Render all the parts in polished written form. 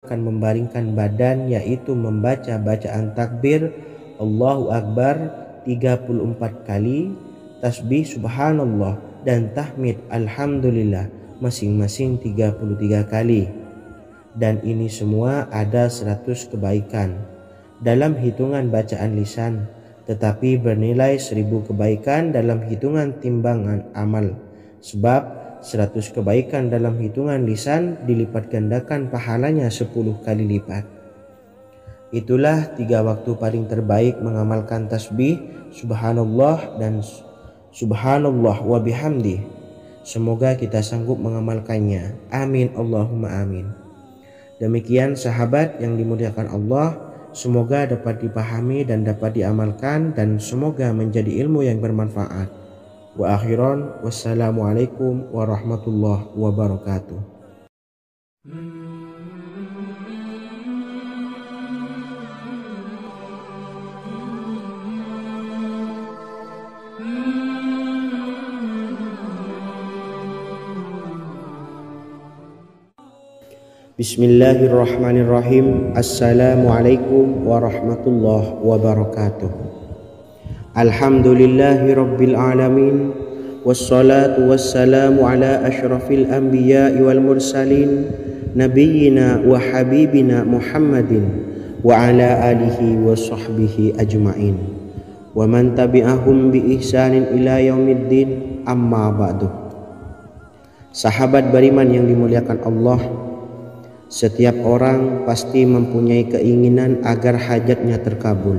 akan membaringkan badan, yaitu membaca bacaan takbir Allahu Akbar 34 kali, tasbih subhanallah dan tahmid alhamdulillah masing-masing 33 kali. Dan ini semua ada 100 kebaikan dalam hitungan bacaan lisan, tetapi bernilai 1000 kebaikan dalam hitungan timbangan amal. Sebab 100 kebaikan dalam hitungan lisan dilipat gandakan pahalanya 10 kali lipat. Itulah 3 waktu paling terbaik mengamalkan tasbih subhanallah dan subhanallah wa bihamdi. Semoga kita sanggup mengamalkannya. Amin Allahumma amin. Demikian sahabat yang dimuliakan Allah, semoga dapat dipahami dan dapat diamalkan, dan semoga menjadi ilmu yang bermanfaat. Wa akhiran, wassalamualaikum warahmatullahi wabarakatuh. Bismillahirrahmanirrahim. Assalamualaikum warahmatullahi wabarakatuh. Alhamdulillahi rabbil alamin, wassalatu wassalamu ala ashrafil anbiya'i wal mursalin, nabiyyina wa habibina Muhammadin wa ala alihi wa sahbihi ajma'in wa man tabi'ahum bi ihsanin ila yaumiddin, amma ba'du. Sahabat beriman yang dimuliakan Allah, setiap orang pasti mempunyai keinginan agar hajatnya terkabul,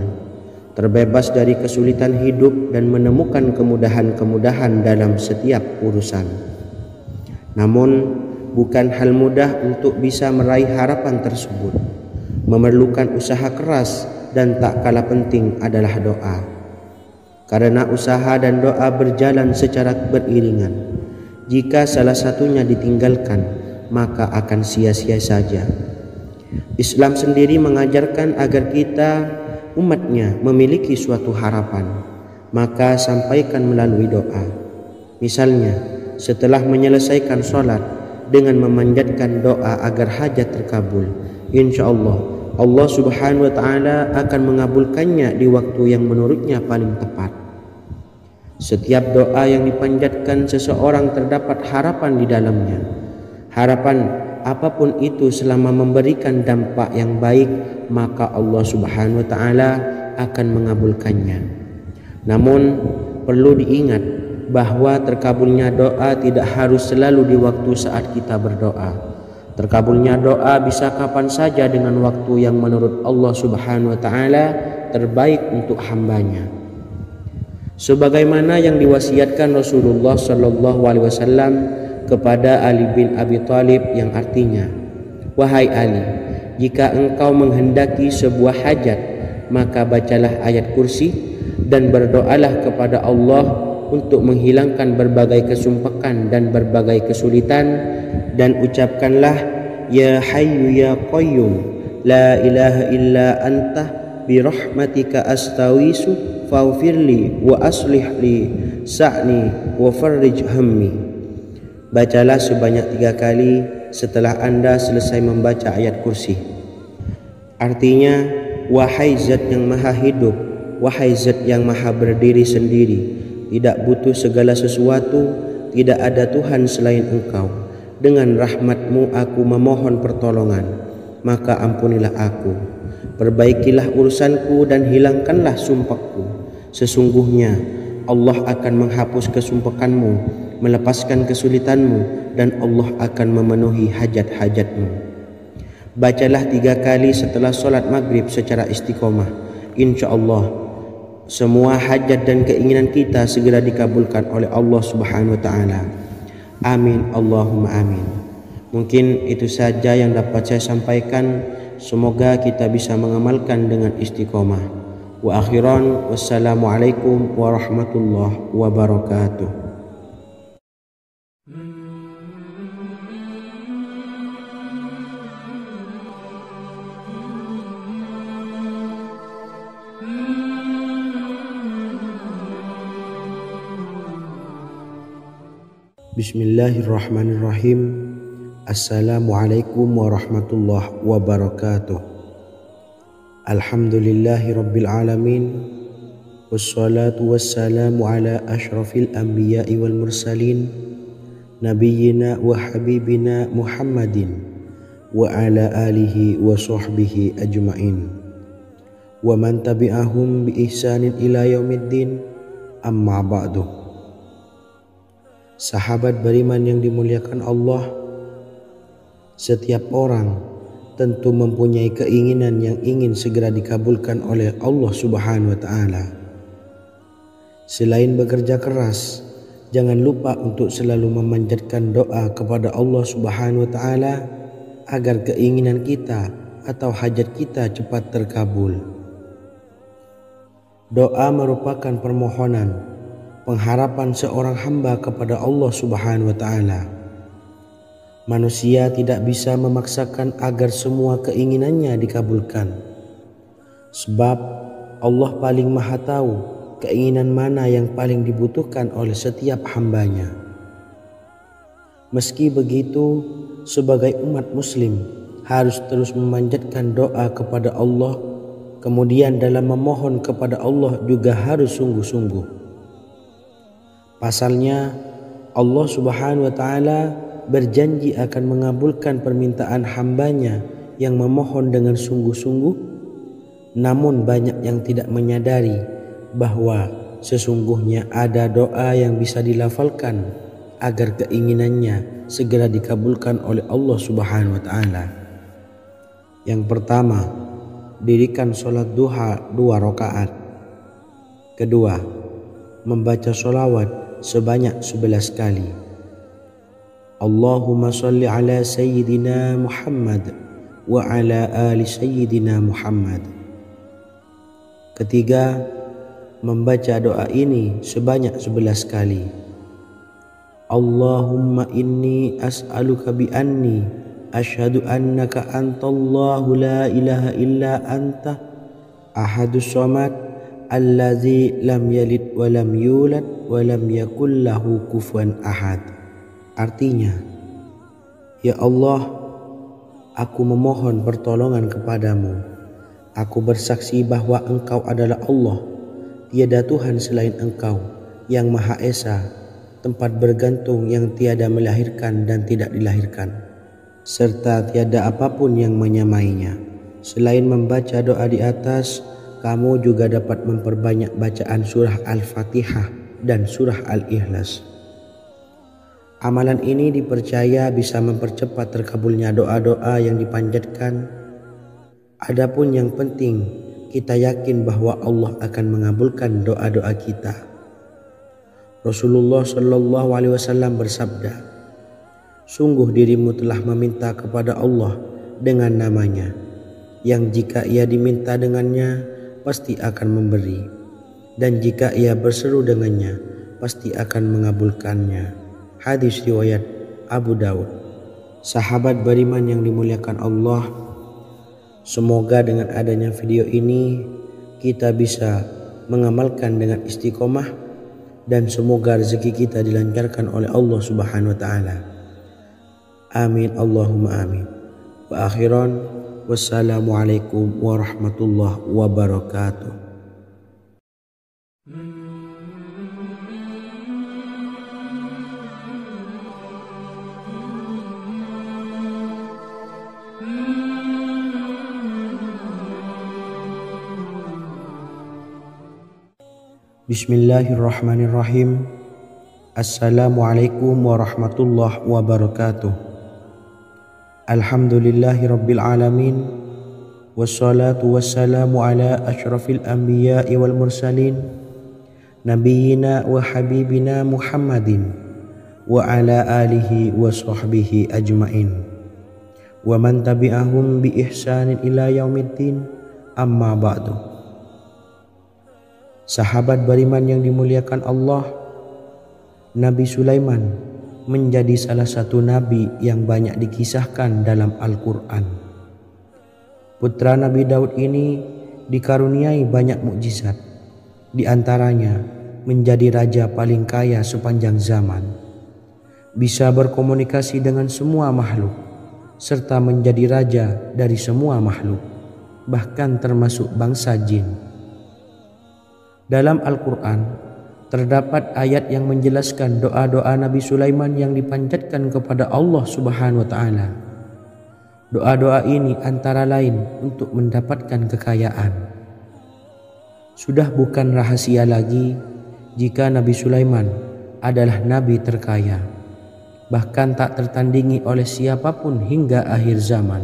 terbebas dari kesulitan hidup dan menemukan kemudahan-kemudahan dalam setiap urusan. Namun bukan hal mudah untuk bisa meraih harapan tersebut. Memerlukan usaha keras, dan tak kalah penting adalah doa. Karena usaha dan doa berjalan secara beriringan. Jika salah satunya ditinggalkan, maka akan sia-sia saja. Islam sendiri mengajarkan agar kita umatnya memiliki suatu harapan, maka sampaikan melalui doa. Misalnya, setelah menyelesaikan sholat dengan memanjatkan doa agar hajat terkabul, insya Allah Allah subhanahu wa ta'ala akan mengabulkannya di waktu yang menurutnya paling tepat. Setiap doa yang dipanjatkan seseorang terdapat harapan di dalamnya. Harapan apapun itu selama memberikan dampak yang baik, maka Allah subhanahu wa ta'ala akan mengabulkannya. Namun perlu diingat bahwa terkabulnya doa tidak harus selalu di waktu saat kita berdoa. Terkabulnya doa bisa kapan saja dengan waktu yang menurut Allah subhanahu wa ta'ala terbaik untuk hambanya. Sebagaimana yang diwasiatkan Rasulullah sallallahu alaihi wasallam kepada Ali bin Abi Thalib, yang artinya, wahai Ali, jika engkau menghendaki sebuah hajat, maka bacalah ayat kursi dan berdoalah kepada Allah untuk menghilangkan berbagai kesumpakan dan berbagai kesulitan, dan ucapkanlah, ya hayyu ya qayyum la ilaha illa anta birahmatika astawisu faghfirli wa aslih li sa'ni wa farrij hammi. Bacalah sebanyak 3 kali setelah Anda selesai membaca ayat kursi. Artinya, wahai zat yang maha hidup, wahai zat yang maha berdiri sendiri, tidak butuh segala sesuatu, tidak ada Tuhan selain Engkau. Dengan rahmat-Mu aku memohon pertolongan, maka ampunilah aku. Perbaikilah urusanku dan hilangkanlah sumpahku. Sesungguhnya Allah akan menghapus kesumpakanmu, melepaskan kesulitanmu, dan Allah akan memenuhi hajat-hajatmu. Bacalah 3 kali setelah sholat maghrib secara istiqomah. Insya Allah semua hajat dan keinginan kita segera dikabulkan oleh Allah subhanahu wa ta'ala. Amin Allahumma amin. Mungkin itu saja yang dapat saya sampaikan. Semoga kita bisa mengamalkan dengan istiqomah. Wa akhiran, wassalamualaikum warahmatullahi wabarakatuh. Bismillahirrahmanirrahim. Assalamualaikum warahmatullahi wabarakatuh. Alhamdulillahi rabbil alamin. Wassalatu wassalamu ala ashrafil anbiya'i wal mursalin, nabiyyina wa habibina Muhammadin wa ala alihi wa sahbihi ajma'in wa man tabi'ahum bi ihsanin ila yaumiddin, amma ba'du. Sahabat beriman yang dimuliakan Allah, setiap orang tentu mempunyai keinginan yang ingin segera dikabulkan oleh Allah Subhanahu wa Ta'ala. Selain bekerja keras, jangan lupa untuk selalu memanjatkan doa kepada Allah Subhanahu wa Ta'ala agar keinginan kita atau hajat kita cepat terkabul. Doa merupakan permohonan, pengharapan seorang hamba kepada Allah Subhanahu wa Ta'ala. Manusia tidak bisa memaksakan agar semua keinginannya dikabulkan, sebab Allah paling maha tahu keinginan mana yang paling dibutuhkan oleh setiap hambanya. Meski begitu, sebagai umat muslim harus terus memanjatkan doa kepada Allah, kemudian dalam memohon kepada Allah juga harus sungguh-sungguh. Pasalnya Allah Subhanahu wa Ta'ala berjanji akan mengabulkan permintaan hambanya yang memohon dengan sungguh-sungguh. Namun banyak yang tidak menyadari bahwa sesungguhnya ada doa yang bisa dilafalkan agar keinginannya segera dikabulkan oleh Allah Subhanahu wa Ta'ala. Yang pertama, dirikan sholat duha 2 rakaat. Kedua, membaca sholawat sebanyak 11 kali. Allahumma sholli ala sayyidina Muhammad wa ala ali sayyidina Muhammad. Ketiga, membaca doa ini sebanyak 11 kali. Allahumma inni as'aluka bi anni asyhadu annaka antallahu la ilaha illa anta ahadus samad allazi lam yalid wa lam yulad wa lam yakul lahu kufuwan ahad. Artinya, ya Allah, aku memohon pertolongan kepadamu. Aku bersaksi bahwa Engkau adalah Allah, tiada Tuhan selain Engkau yang Maha Esa, tempat bergantung yang tiada melahirkan dan tidak dilahirkan, serta tiada apapun yang menyamainya. Selain membaca doa di atas, kamu juga dapat memperbanyak bacaan surah Al-Fatihah dan surah Al-Ikhlas. Amalan ini dipercaya bisa mempercepat terkabulnya doa-doa yang dipanjatkan. Adapun yang penting, kita yakin bahwa Allah akan mengabulkan doa-doa kita. Rasulullah Shallallahu Alaihi Wasallam bersabda, sungguh dirimu telah meminta kepada Allah dengan namanya, yang jika ia diminta dengannya pasti akan memberi, dan jika ia berseru dengannya pasti akan mengabulkannya. Hadis riwayat Abu Daud. Sahabat beriman yang dimuliakan Allah, semoga dengan adanya video ini kita bisa mengamalkan dengan istiqomah, dan semoga rezeki kita dilancarkan oleh Allah Subhanahu wa Ta'ala. Amin Allahumma amin. Wa akhiran, wassalamualaikum warahmatullahi wabarakatuh. Bismillahirrahmanirrahim. Assalamualaikum warahmatullahi wabarakatuh. Alhamdulillahi rabbil alamin. Wassalatu wassalamu ala ashrafil anbiya'i wal mursalin, nabiyyina wa habibina Muhammadin wa ala alihi wa sahbihi ajma'in wa man tabi'ahum bi ihsanin ila yaumiddin, amma ba'du. Sahabat beriman yang dimuliakan Allah, Nabi Sulaiman menjadi salah satu nabi yang banyak dikisahkan dalam Al-Quran. Putra Nabi Daud ini dikaruniai banyak mukjizat, di antaranya menjadi raja paling kaya sepanjang zaman. bisa berkomunikasi dengan semua makhluk, serta menjadi raja dari semua makhluk, bahkan termasuk bangsa jin. Dalam Al-Quran terdapat ayat yang menjelaskan doa-doa Nabi Sulaiman yang dipanjatkan kepada Allah Subhanahu wa Ta'ala. Doa-doa ini antara lain untuk mendapatkan kekayaan. Sudah bukan rahasia lagi jika Nabi Sulaiman adalah nabi terkaya, bahkan tak tertandingi oleh siapapun hingga akhir zaman.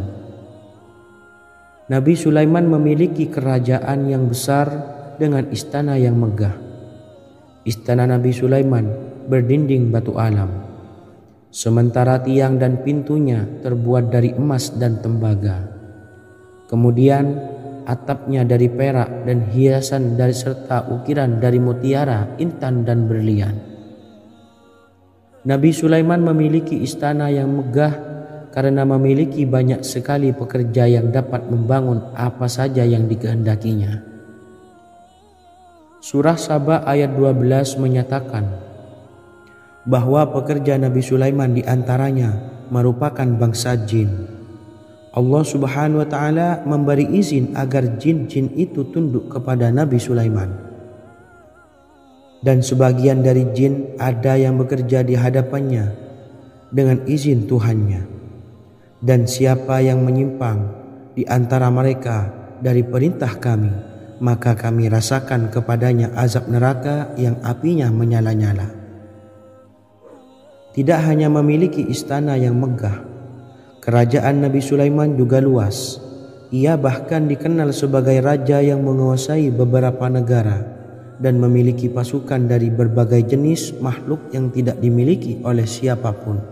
Nabi Sulaiman memiliki kerajaan yang besar dengan istana yang megah. Istana Nabi Sulaiman berdinding batu alam, sementara tiang dan pintunya terbuat dari emas dan tembaga. Kemudian atapnya dari perak dan hiasan dari serta ukiran dari mutiara, intan dan berlian. Nabi Sulaiman memiliki istana yang megah karena memiliki banyak sekali pekerja yang dapat membangun apa saja yang dikehendakinya. Surah Saba ayat 12 menyatakan bahwa pekerja Nabi Sulaiman diantaranya merupakan bangsa jin. Allah Subhanahu wa Ta'ala memberi izin agar jin-jin itu tunduk kepada Nabi Sulaiman. Dan sebagian dari jin ada yang bekerja di hadapannya dengan izin Tuhannya. Dan siapa yang menyimpang di antara mereka dari perintah kami, maka kami rasakan kepadanya azab neraka yang apinya menyala-nyala. Tidak hanya memiliki istana yang megah, kerajaan Nabi Sulaiman juga luas. Ia bahkan dikenal sebagai raja yang menguasai beberapa negara dan memiliki pasukan dari berbagai jenis makhluk yang tidak dimiliki oleh siapapun.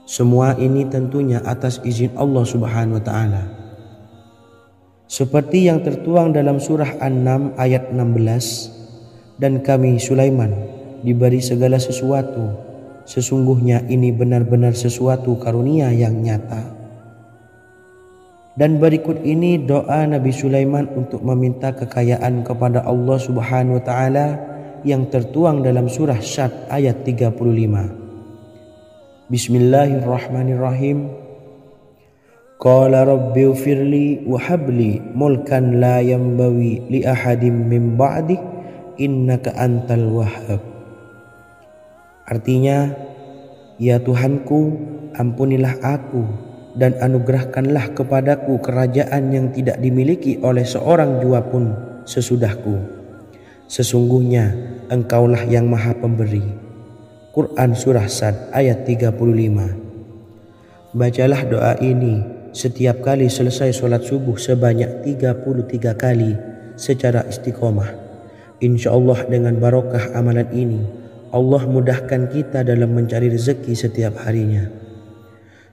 Semua ini tentunya atas izin Allah Subhanahu wa Ta'ala. Seperti yang tertuang dalam surah An-Naml ayat 16, dan kami Sulaiman diberi segala sesuatu, sesungguhnya ini benar-benar sesuatu karunia yang nyata. Dan berikut ini doa Nabi Sulaiman untuk meminta kekayaan kepada Allah Subhanahu wa Ta'ala yang tertuang dalam surah Syad ayat 35. Bismillahirrahmanirrahim. Qala rabbi ufirli wa habli mulkan la yanbawi li ahadim min ba'di innaka antal wahhab. Artinya, ya Tuhanku, ampunilah aku dan anugerahkanlah kepadaku kerajaan yang tidak dimiliki oleh seorang jua pun sesudahku. Sesungguhnya Engkaulah yang Maha Pemberi. Quran Surah Sad ayat 35. Bacalah doa ini setiap kali selesai sholat subuh sebanyak 33 kali secara istiqomah. Insya Allah dengan barokah amalan ini, Allah mudahkan kita dalam mencari rezeki setiap harinya.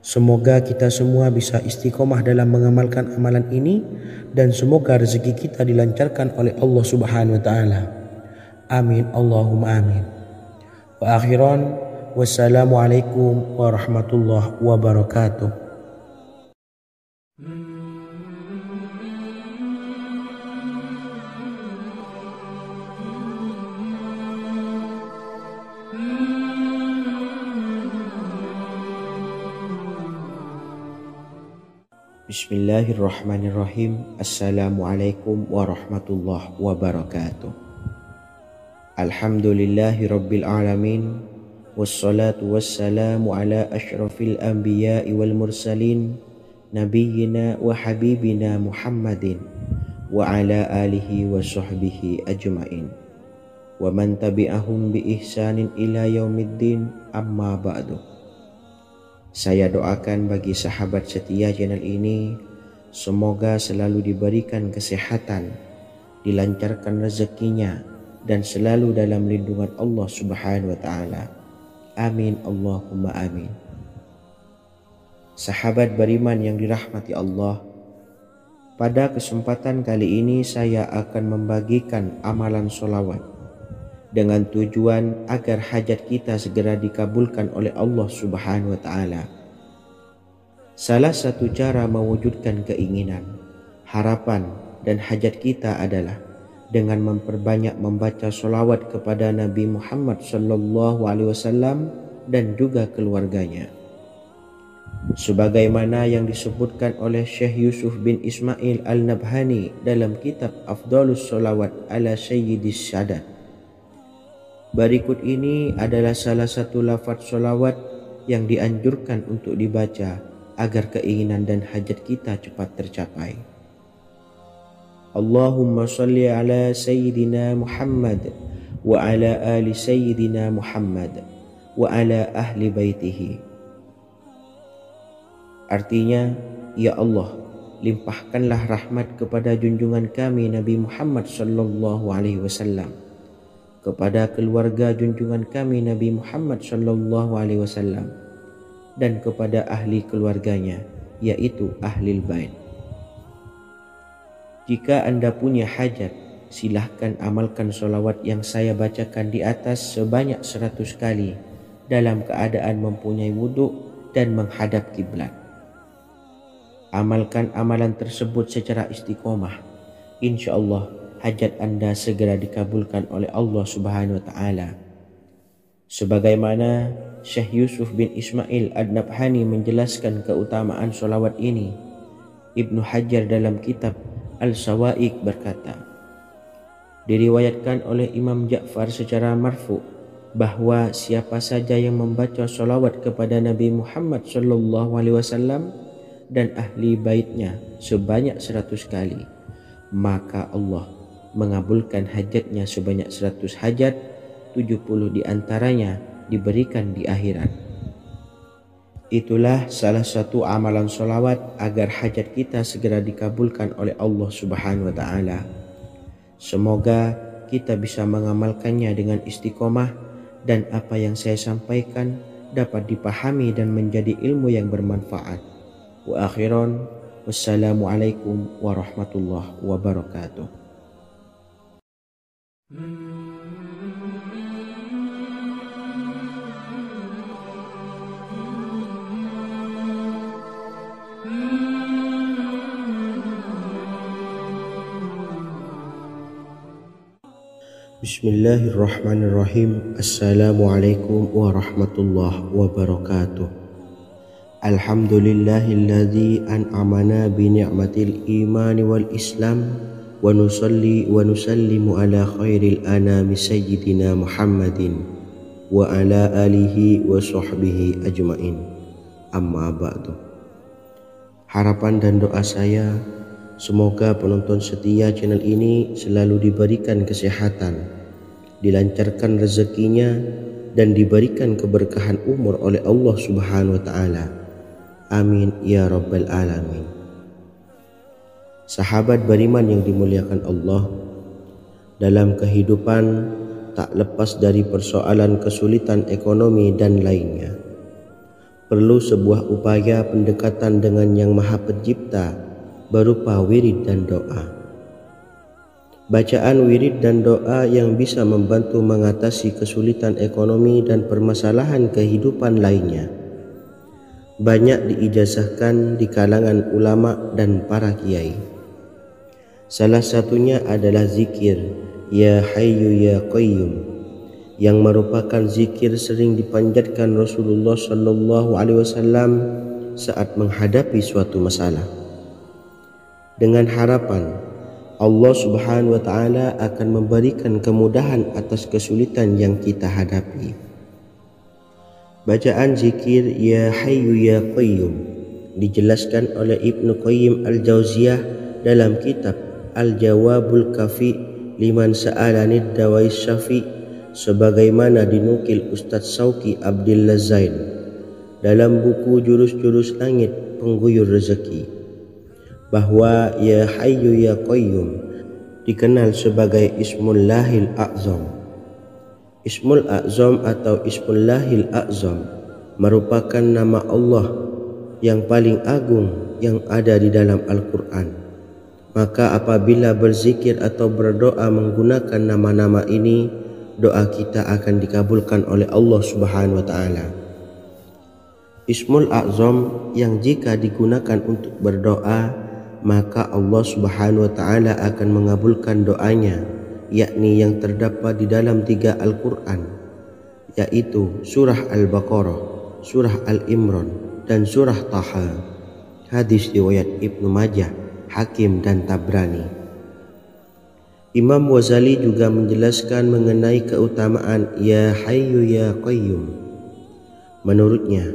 Semoga kita semua bisa istiqomah dalam mengamalkan amalan ini dan semoga rezeki kita dilancarkan oleh Allah Subhanahu wa Ta'ala. Amin Allahumma amin. Wa akhiran, wassalamualaikum warahmatullahi wabarakatuh. Bismillahirrahmanirrahim. Assalamualaikum warahmatullahi wabarakatuh. Alhamdulillahi rabbil alamin. Wassalatu wassalamu ala ashrafil anbiya'i wal mursalin, nabiyyina wa habibina Muhammadin wa ala alihi wa sahbihi ajma'in wa man tabi'ahum bi ihsanin ila yaumiddin, amma ba'du. Saya doakan bagi sahabat setia channel ini, semoga selalu diberikan kesehatan, dilancarkan rezekinya, dan selalu dalam lindungan Allah Subhanahu wa Ta'ala. Amin Allahumma amin. Sahabat beriman yang dirahmati Allah, pada kesempatan kali ini saya akan membagikan amalan sholawat dengan tujuan agar hajat kita segera dikabulkan oleh Allah Subhanahu wa Ta'ala. Salah satu cara mewujudkan keinginan, harapan, dan hajat kita adalah dengan memperbanyak membaca solawat kepada Nabi Muhammad SAW dan juga keluarganya. Sebagaimana yang disebutkan oleh Syekh Yusuf bin Ismail Al-Nabhani dalam kitab Afdhalus Sholawat ala Sayyidis Sadat. Berikut ini adalah salah satu lafaz sholawat yang dianjurkan untuk dibaca agar keinginan dan hajat kita cepat tercapai. Allahumma salli ala Sayyidina Muhammad wa ala ali Sayyidina Muhammad wa ala ahli baitihi. Artinya, ya Allah, limpahkanlah rahmat kepada junjungan kami Nabi Muhammad SAW, kepada keluarga junjungan kami Nabi Muhammad SAW, dan kepada ahli keluarganya, yaitu ahlil bait. Jika Anda punya hajat, silahkan amalkan solawat yang saya bacakan di atas sebanyak 100 kali dalam keadaan mempunyai wudhu dan menghadap kiblat. Amalkan amalan tersebut secara istiqomah. Insya Allah hajat Anda segera dikabulkan oleh Allah Subhanahu wa Ta'ala. Sebagaimana Syekh Yusuf bin Ismail Ad-Nabhani menjelaskan keutamaan solawat ini, Ibnu Hajar dalam kitab Al-Sawa'iq berkata, diriwayatkan oleh Imam Ja'far secara marfu bahwa siapa saja yang membaca solawat kepada Nabi Muhammad SAW dan ahli baitnya sebanyak 100 kali, maka Allah mengabulkan hajatnya sebanyak 100 hajat, 70 diantaranya diberikan di akhirat. Itulah salah satu amalan solawat agar hajat kita segera dikabulkan oleh Allah Subhanahu wa Ta'ala. Semoga kita bisa mengamalkannya dengan istiqomah dan apa yang saya sampaikan dapat dipahami dan menjadi ilmu yang bermanfaat. Wa akhiran, wassalamualaikum warahmatullahi wabarakatuh. Bismillahirrahmanirrahim. Assalamualaikum warahmatullahi wabarakatuh. Alhamdulillahilladzi an'amana bi ni'matil imani wal islam wa nusalli wa nusallimu ala khairil anami sayyidina Muhammadin wa ala alihi wa sahbihi ajmain. Amma ba'du. Harapan dan doa saya, semoga penonton setia channel ini selalu diberikan kesehatan, dilancarkan rezekinya, dan diberikan keberkahan umur oleh Allah Subhanahu wa Ta'ala. Amin ya rabbal alamin. Sahabat beriman yang dimuliakan Allah, dalam kehidupan tak lepas dari persoalan kesulitan ekonomi dan lainnya. Perlu sebuah upaya pendekatan dengan Yang Maha Pencipta berupa wirid dan doa. Bacaan wirid dan doa yang bisa membantu mengatasi kesulitan ekonomi dan permasalahan kehidupan lainnya banyak diijazahkan di kalangan ulama dan para kiai. Salah satunya adalah zikir Ya Hayyu Ya Qayyum, yang merupakan zikir sering dipanjatkan Rasulullah SAW saat menghadapi suatu masalah, dengan harapan Allah Subhanahu wa Ta'ala akan memberikan kemudahan atas kesulitan yang kita hadapi. Bacaan zikir Ya Hayyu Ya Qayyum dijelaskan oleh Ibnu Qayyim Al-Jauziyah dalam kitab Al-Jawabul Kafi liman sa'alanid dawais syafi, sebagaimana dinukil Ustadz Sauki Abdillah Zain dalam buku Jurus-Jurus Langit Pengguyur Rezeki, bahwa Ya Hayyu Ya Qayyum dikenal sebagai Ismullahil A'zam. Ismul A'zam atau Ismullahil A'zam merupakan nama Allah yang paling agung yang ada di dalam Al-Quran. Maka apabila berzikir atau berdoa menggunakan nama-nama ini, doa kita akan dikabulkan oleh Allah Subhanahu wa Ta'ala. Ismul A'zam yang jika digunakan untuk berdoa, maka Allah Subhanahu wa Ta'ala akan mengabulkan doanya yakni yang terdapat di dalam 3 Al-Quran, yaitu surah Al-Baqarah, surah Al-Imran, dan surah Taha. Hadis riwayat Ibnu Majah, Hakim, dan Tabrani. Imam Ghazali juga menjelaskan mengenai keutamaan Ya Hayyu Ya Qayyum. Menurutnya,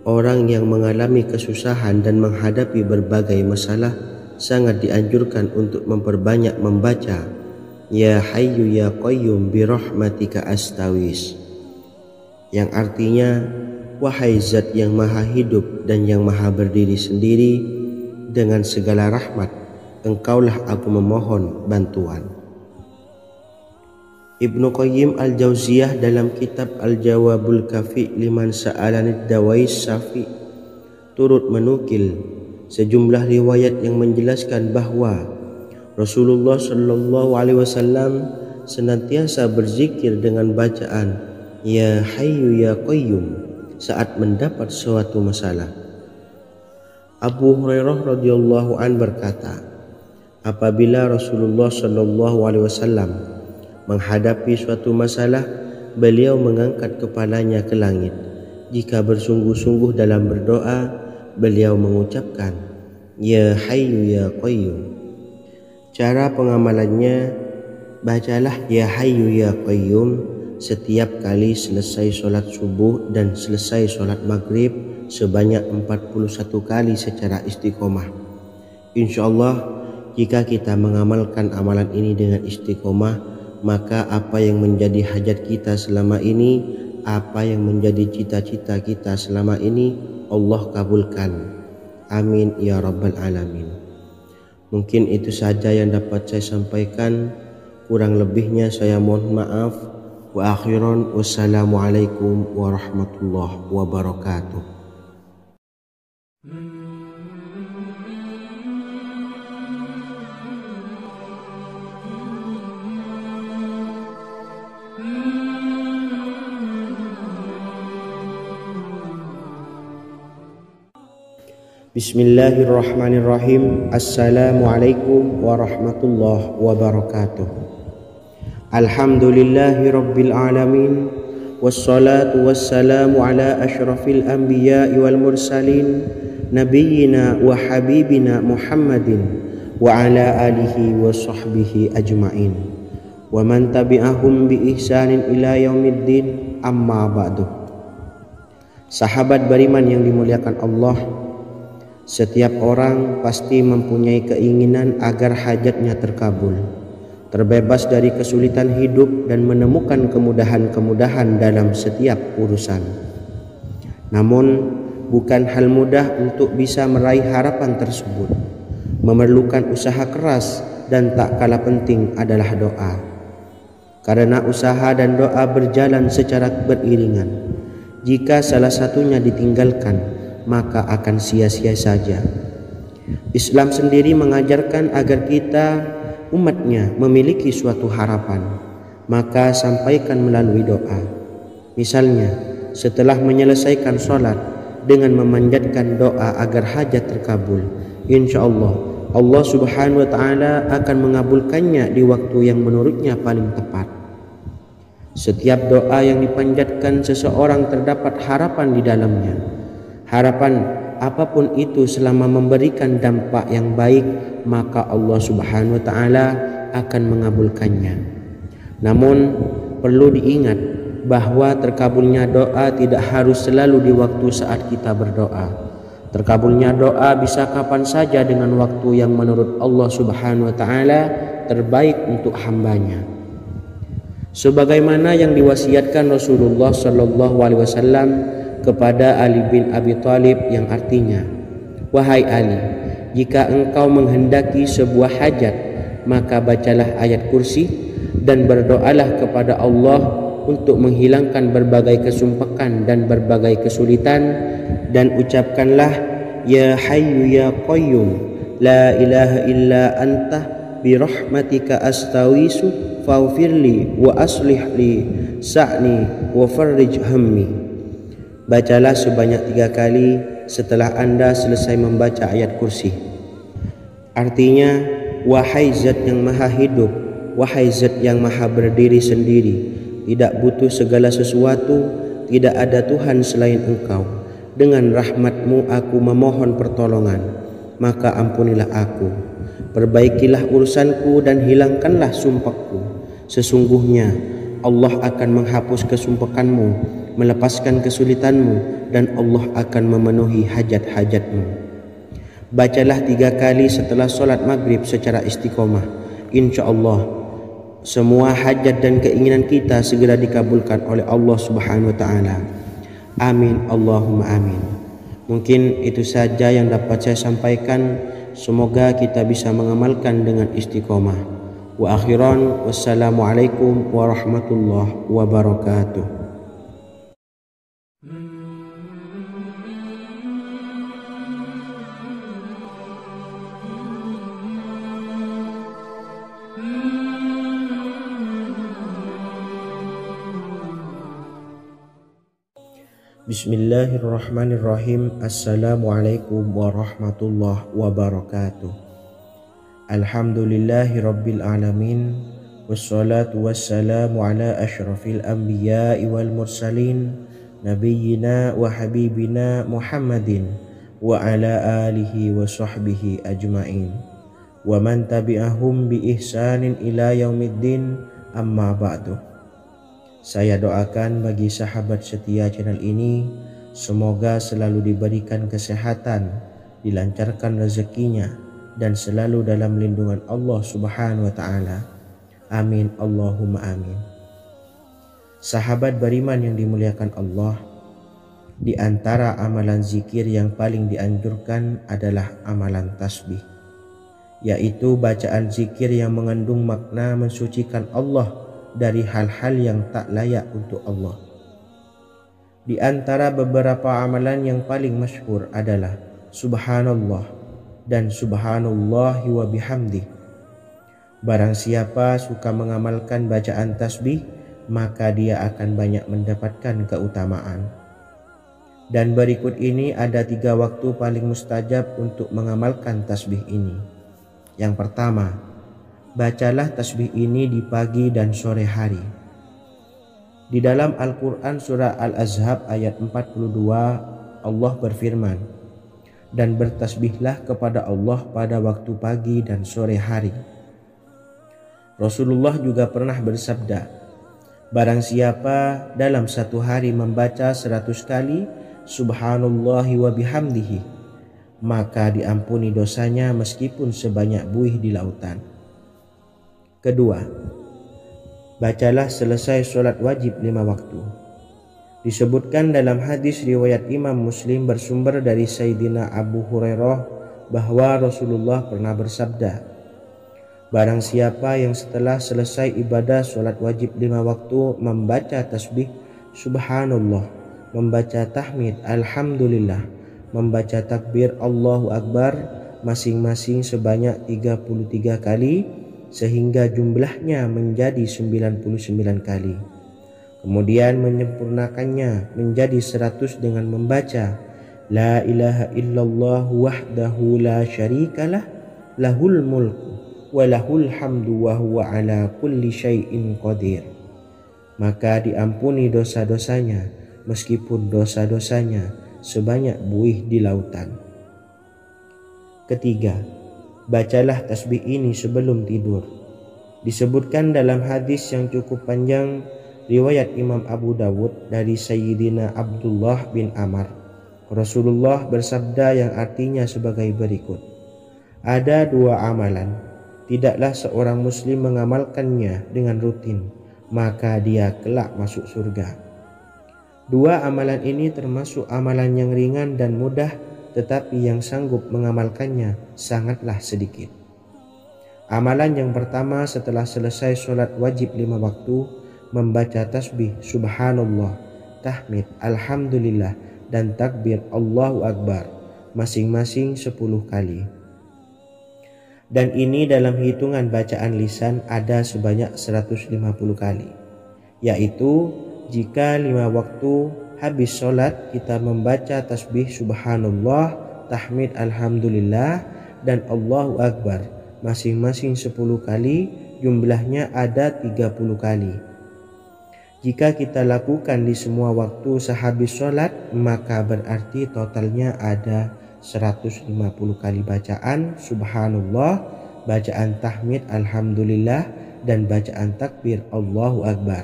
orang yang mengalami kesusahan dan menghadapi berbagai masalah sangat dianjurkan untuk memperbanyak membaca Ya Hayyu Ya Qayyum bi rahmatika astawis, yang artinya, wahai zat yang maha hidup dan yang maha berdiri sendiri, dengan segala rahmat engkaulah aku memohon bantuan. Ibnu Qayyim Al-Jauziyah dalam kitab Al-Jawabul Kafi liman sa'alanid dawais syafi turut menukil sejumlah riwayat yang menjelaskan bahwa Rasulullah Shallallahu Alaihi Wasallam senantiasa berzikir dengan bacaan Ya Hayyu Ya Qayyum saat mendapat suatu masalah. Abu Hurairah radhiyallahu an berkata, apabila Rasulullah Shallallahu Alaihi Wasallam menghadapi suatu masalah, beliau mengangkat kepalanya ke langit. Jika bersungguh-sungguh dalam berdoa, beliau mengucapkan Ya Hayyu Ya Qayyum. Cara pengamalannya, bacalah Ya Hayyu Ya Qayyum setiap kali selesai sholat subuh dan selesai sholat maghrib sebanyak 41 kali secara istiqomah. Insyaallah, jika kita mengamalkan amalan ini dengan istiqomah, maka apa yang menjadi hajat kita selama ini, apa yang menjadi cita-cita kita selama ini, Allah kabulkan. Amin ya rabbal alamin. Mungkin itu saja yang dapat saya sampaikan. Kurang lebihnya saya mohon maaf. Wa akhiran, wassalamualaikum warahmatullahi wabarakatuh. Bismillahirrahmanirrahim. Assalamualaikum warahmatullahi wabarakatuh. Alhamdulillahi rabbil alamin, wassalatu wassalamu ala ashrafil anbiya'i wal mursalin, nabiyyina wa habibina Muhammadin wa ala alihi wa sahbihi ajma'in, wa man tabi'ahum bi ihsanin ila yaumiddin, amma ba'du. Sahabat beriman yang dimuliakan Allah, setiap orang pasti mempunyai keinginan agar hajatnya terkabul, terbebas dari kesulitan hidup dan menemukan kemudahan-kemudahan dalam setiap urusan. Namun, bukan hal mudah untuk bisa meraih harapan tersebut. Memerlukan usaha keras dan tak kalah penting adalah doa. Karena usaha dan doa berjalan secara beriringan. Jika salah satunya ditinggalkan, maka akan sia-sia saja. Islam sendiri mengajarkan agar kita umatnya memiliki suatu harapan, maka sampaikan melalui doa. Misalnya, setelah menyelesaikan sholat dengan memanjatkan doa agar hajat terkabul, insyaallah Allah subhanahu wa ta'ala akan mengabulkannya di waktu yang menurutnya paling tepat. Setiap doa yang dipanjatkan seseorang terdapat harapan di dalamnya. Harapan apapun itu selama memberikan dampak yang baik, maka Allah subhanahu wa ta'ala akan mengabulkannya. Namun perlu diingat bahwa terkabulnya doa tidak harus selalu di waktu saat kita berdoa. Terkabulnya doa bisa kapan saja dengan waktu yang menurut Allah subhanahu wa ta'ala terbaik untuk hambanya. Sebagaimana yang diwasiatkan Rasulullah sallallahu alaihi wasallam kepada Ali bin Abi Thalib, yang artinya, wahai Ali, jika engkau menghendaki sebuah hajat, maka bacalah ayat kursi dan berdoalah kepada Allah untuk menghilangkan berbagai kesumpakan dan berbagai kesulitan, dan ucapkanlah Ya Hayyu Ya Qayyum la ilaha illa anta bi rahmatika astawisu faghfirli wa aslih li sa'ni wa farrij hammi. Bacalah sebanyak 3 kali setelah Anda selesai membaca ayat kursi. Artinya, wahai zat yang maha hidup Wahai Zat yang maha berdiri sendiri, tidak butuh segala sesuatu, tidak ada Tuhan selain Engkau. Dengan rahmat-Mu aku memohon pertolongan, maka ampunilah aku. Perbaikilah urusanku dan hilangkanlah sumpahku. Sesungguhnya Allah akan menghapus kesumpahanmu, melepaskan kesulitanmu, dan Allah akan memenuhi hajat-hajatmu. Bacalah 3 kali setelah solat maghrib secara istiqomah. Insya Allah semua hajat dan keinginan kita segera dikabulkan oleh Allah Subhanahu wa taala. Amin Allahumma amin. Mungkin itu saja yang dapat saya sampaikan. Semoga kita bisa mengamalkan dengan istiqomah. Wa akhiran, wassalamualaikum warahmatullahi wabarakatuh. Bismillahirrahmanirrahim. Assalamualaikum warahmatullahi wabarakatuh. Alhamdulillahi rabbil alamin. Wassalatu wassalamu ala ashrafil anbiya'i wal mursalin, nabiyyina wa habibina Muhammadin wa ala alihi wa sahbihi ajma'in, wa man tabi'ahum bi ihsanin ila yaumiddin, amma ba'du. Saya doakan bagi sahabat setia channel ini, semoga selalu diberikan kesehatan, dilancarkan rezekinya, dan selalu dalam lindungan Allah Subhanahu wa taala. Amin Allahumma amin. Sahabat beriman yang dimuliakan Allah, di antara amalan zikir yang paling dianjurkan adalah amalan tasbih, yaitu bacaan zikir yang mengandung makna mensucikan Allah dari hal-hal yang tak layak untuk Allah. Di antara beberapa amalan yang paling masyhur adalah Subhanallah dan Subhanallahi wa bihamdih. Barang siapa suka mengamalkan bacaan tasbih, maka dia akan banyak mendapatkan keutamaan. Dan berikut ini ada 3 waktu paling mustajab untuk mengamalkan tasbih ini. Yang pertama, bacalah tasbih ini di pagi dan sore hari. Di dalam Al-Quran surah Al-Ahzab ayat 42, Allah berfirman, dan bertasbihlah kepada Allah pada waktu pagi dan sore hari. Rasulullah juga pernah bersabda, barang siapa dalam satu hari membaca 100 kali Subhanallahi wa bihamdihi, maka diampuni dosanya meskipun sebanyak buih di lautan. Kedua, bacalah selesai sholat wajib 5 waktu. Disebutkan dalam hadis riwayat Imam Muslim bersumber dari Sayyidina Abu Hurairah bahwa Rasulullah pernah bersabda, barang siapa yang setelah selesai ibadah sholat wajib 5 waktu membaca tasbih Subhanallah, membaca tahmid Alhamdulillah, membaca takbir Allahu Akbar masing-masing sebanyak 33 kali, sehingga jumlahnya menjadi 99 kali. Kemudian menyempurnakannya menjadi 100 dengan membaca La ilaha illallah wahdahu la syarikalah, lahul mulku wa lahul hamdu wa huwa ala kulli syai'in qadir. Maka diampuni dosa-dosanya meskipun dosa-dosanya sebanyak buih di lautan. Ketiga, bacalah tasbih ini sebelum tidur. Disebutkan dalam hadis yang cukup panjang riwayat Imam Abu Dawud dari Sayyidina Abdullah bin Amr, Rasulullah bersabda yang artinya sebagai berikut, ada 2 amalan, tidaklah seorang muslim mengamalkannya dengan rutin, maka dia kelak masuk surga. 2 amalan ini termasuk amalan yang ringan dan mudah, tetapi yang sanggup mengamalkannya sangatlah sedikit. Amalan yang pertama setelah selesai sholat wajib 5 waktu, membaca tasbih Subhanallah, tahmid Alhamdulillah, dan takbir Allahu Akbar masing-masing 10 kali. Dan ini dalam hitungan bacaan lisan ada sebanyak 150 kali, yaitu jika 5 waktu habis sholat kita membaca tasbih Subhanallah, tahmid Alhamdulillah, dan Allahu Akbar masing-masing 10 kali, jumlahnya ada 30 kali. Jika kita lakukan di semua waktu sehabis sholat, maka berarti totalnya ada 150 kali bacaan subhanallah, bacaan tahmid alhamdulillah, dan bacaan takbir Allahu Akbar.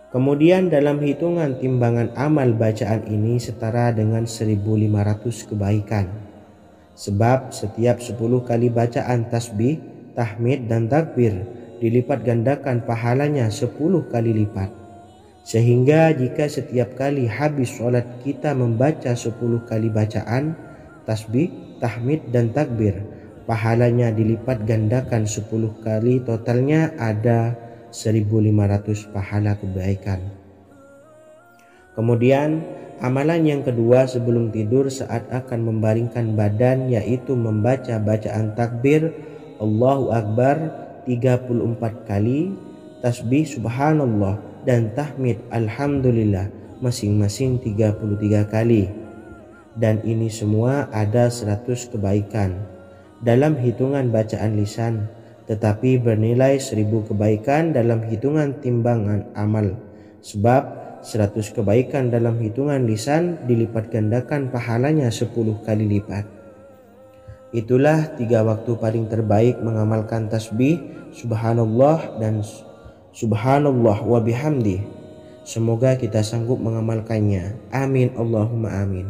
Kemudian dalam hitungan timbangan amal bacaan ini setara dengan 1500 kebaikan. Sebab setiap 10 kali bacaan tasbih, tahmid, dan takbir dilipat gandakan pahalanya 10 kali lipat. Sehingga jika setiap kali habis sholat kita membaca 10 kali bacaan tasbih, tahmid, dan takbir, pahalanya dilipat gandakan 10 kali, totalnya ada 1500 pahala kebaikan. Kemudian amalan yang kedua sebelum tidur saat akan membaringkan badan, yaitu membaca bacaan takbir Allahu Akbar 34 kali, tasbih subhanallah, dan tahmid alhamdulillah masing-masing 33 kali. Dan ini semua ada 100 kebaikan dalam hitungan bacaan lisan, tetapi bernilai 1000 kebaikan dalam hitungan timbangan amal. Sebab 100 kebaikan dalam hitungan lisan dilipat gandakan pahalanya 10 kali lipat. Itulah 3 waktu paling terbaik mengamalkan tasbih subhanallah dan subhanallah wa bihamdi. Semoga kita sanggup mengamalkannya. Amin Allahumma amin.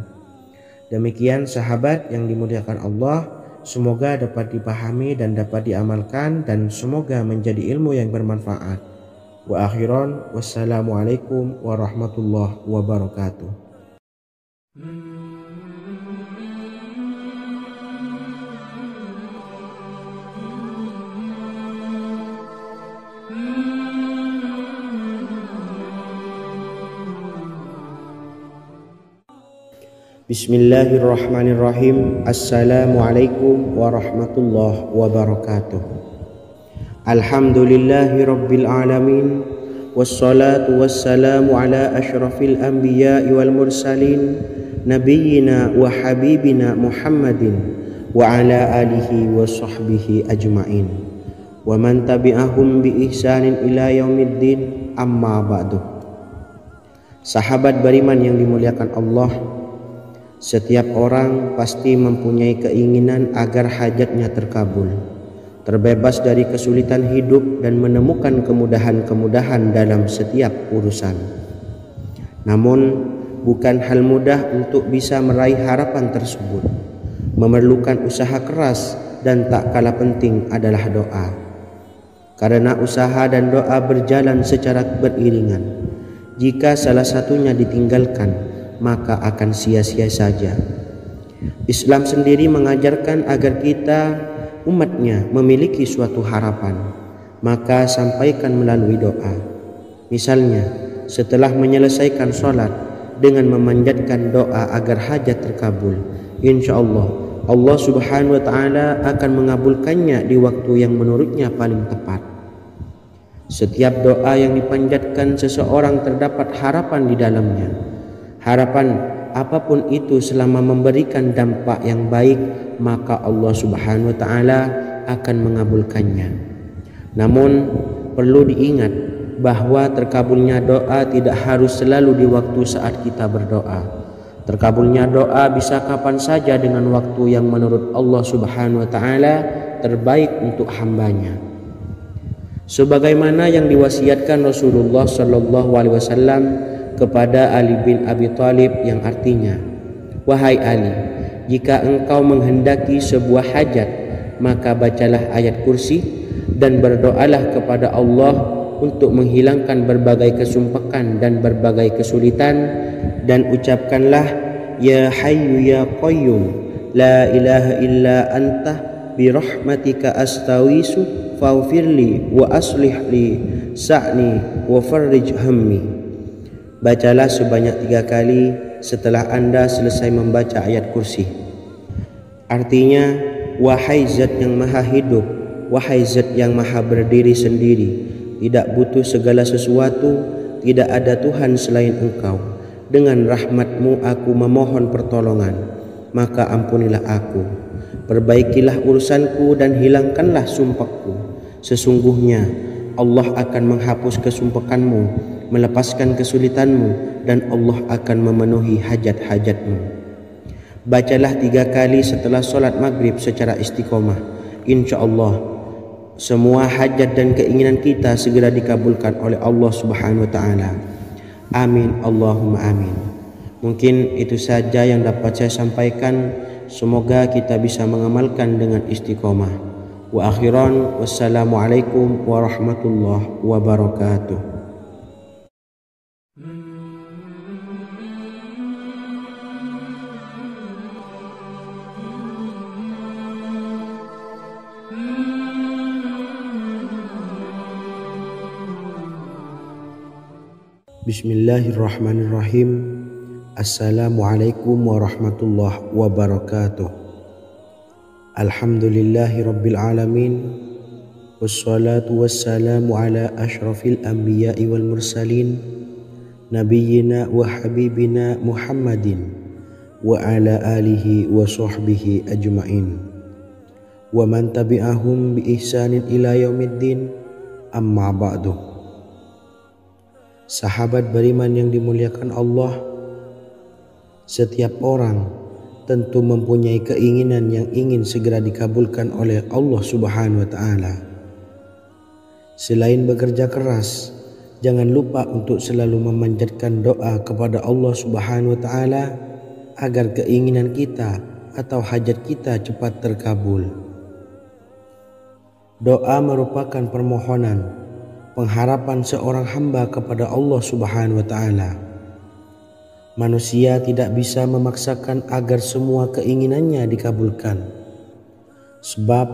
Demikian sahabat yang dimuliakan Allah, semoga dapat dipahami dan dapat diamalkan, dan semoga menjadi ilmu yang bermanfaat. Wa akhiran, wassalamualaikum warahmatullahi wabarakatuh. Bismillahirrahmanirrahim. Assalamualaikum warahmatullahi wabarakatuh. Alhamdulillahi rabbil alamin, wassalatu wassalamu ala ashrafil anbiya'i wal mursalin, nabiyyina wa habibina Muhammadin wa ala alihi wa sahbihi ajma'in, wa man tabi'ahum bi ihsanin ila yaumiddin, amma ba'du. Sahabat beriman yang dimuliakan Allah, setiap orang pasti mempunyai keinginan agar hajatnya terkabul, terbebas dari kesulitan hidup, dan menemukan kemudahan-kemudahan dalam setiap urusan. Namun, bukan hal mudah untuk bisa meraih harapan tersebut. Memerlukan usaha keras, dan tak kalah penting adalah doa. Karena usaha dan doa berjalan secara beriringan. Jika salah satunya ditinggalkan, maka akan sia-sia saja. Islam sendiri mengajarkan agar kita, umatnya, memiliki suatu harapan, maka sampaikan melalui doa. Misalnya, setelah menyelesaikan sholat, dengan memanjatkan doa agar hajat terkabul, insya Allah subhanahu wa ta'ala akan mengabulkannya di waktu yang menurutnya paling tepat. Setiap doa yang dipanjatkan seseorang terdapat harapan di dalamnya. Harapan apapun itu selama memberikan dampak yang baik, maka Allah subhanahu wa ta'ala akan mengabulkannya. Namun perlu diingat bahwa terkabulnya doa tidak harus selalu di waktu saat kita berdoa. Terkabulnya doa bisa kapan saja dengan waktu yang menurut Allah subhanahu wa ta'ala terbaik untuk hambanya. Sebagaimana yang diwasiatkan Rasulullah sallallahu alaihi wasallam kepada Ali bin Abi Thalib, yang artinya, wahai Ali, jika engkau menghendaki sebuah hajat, maka bacalah ayat kursi dan berdoalah kepada Allah untuk menghilangkan berbagai kesumpakan dan berbagai kesulitan, dan ucapkanlah, ya hayyu ya qayyum la ilaha illa anta birahmatika astawisu faghfirli wa aslih li sa'ni wa farrij hammi. Bacalah sebanyak 3 kali setelah Anda selesai membaca ayat kursi. Artinya, wahai zat yang maha hidup, wahai zat yang maha berdiri sendiri, tidak butuh segala sesuatu, tidak ada Tuhan selain Engkau. Dengan rahmat-Mu aku memohon pertolongan, maka ampunilah aku. Perbaikilah urusanku dan hilangkanlah sumpahku. Sesungguhnya Allah akan menghapus kesumpekanmu, melepaskan kesulitanmu, dan Allah akan memenuhi hajat-hajatmu. Bacalah 3 kali setelah solat maghrib secara istiqomah. Insya Allah semua hajat dan keinginan kita segera dikabulkan oleh Allah Subhanahu wa Ta'ala. Amin Allahumma amin. Mungkin itu saja yang dapat saya sampaikan. Semoga kita bisa mengamalkan dengan istiqomah. Wa akhiran, wassalamualaikum warahmatullahi wabarakatuh. Bismillahirrahmanirrahim. Assalamualaikum warahmatullahi wabarakatuh. Alhamdulillahi rabbil alamin. Wassalatu wassalamu ala ashrafil anbiya'i wal mursalin, nabiyyina wa habibina Muhammadin wa ala alihi wa sahbihi ajma'in wa man tabi'ahum bi ihsanin ila yaumiddin, amma ba'du. Sahabat beriman yang dimuliakan Allah, setiap orang tentu mempunyai keinginan yang ingin segera dikabulkan oleh Allah Subhanahu wa Ta'ala. Selain bekerja keras, jangan lupa untuk selalu memanjatkan doa kepada Allah Subhanahu wa Ta'ala agar keinginan kita atau hajat kita cepat terkabul. Doa merupakan permohonan, pengharapan seorang hamba kepada Allah Subhanahu wa Ta'ala. Manusia tidak bisa memaksakan agar semua keinginannya dikabulkan, sebab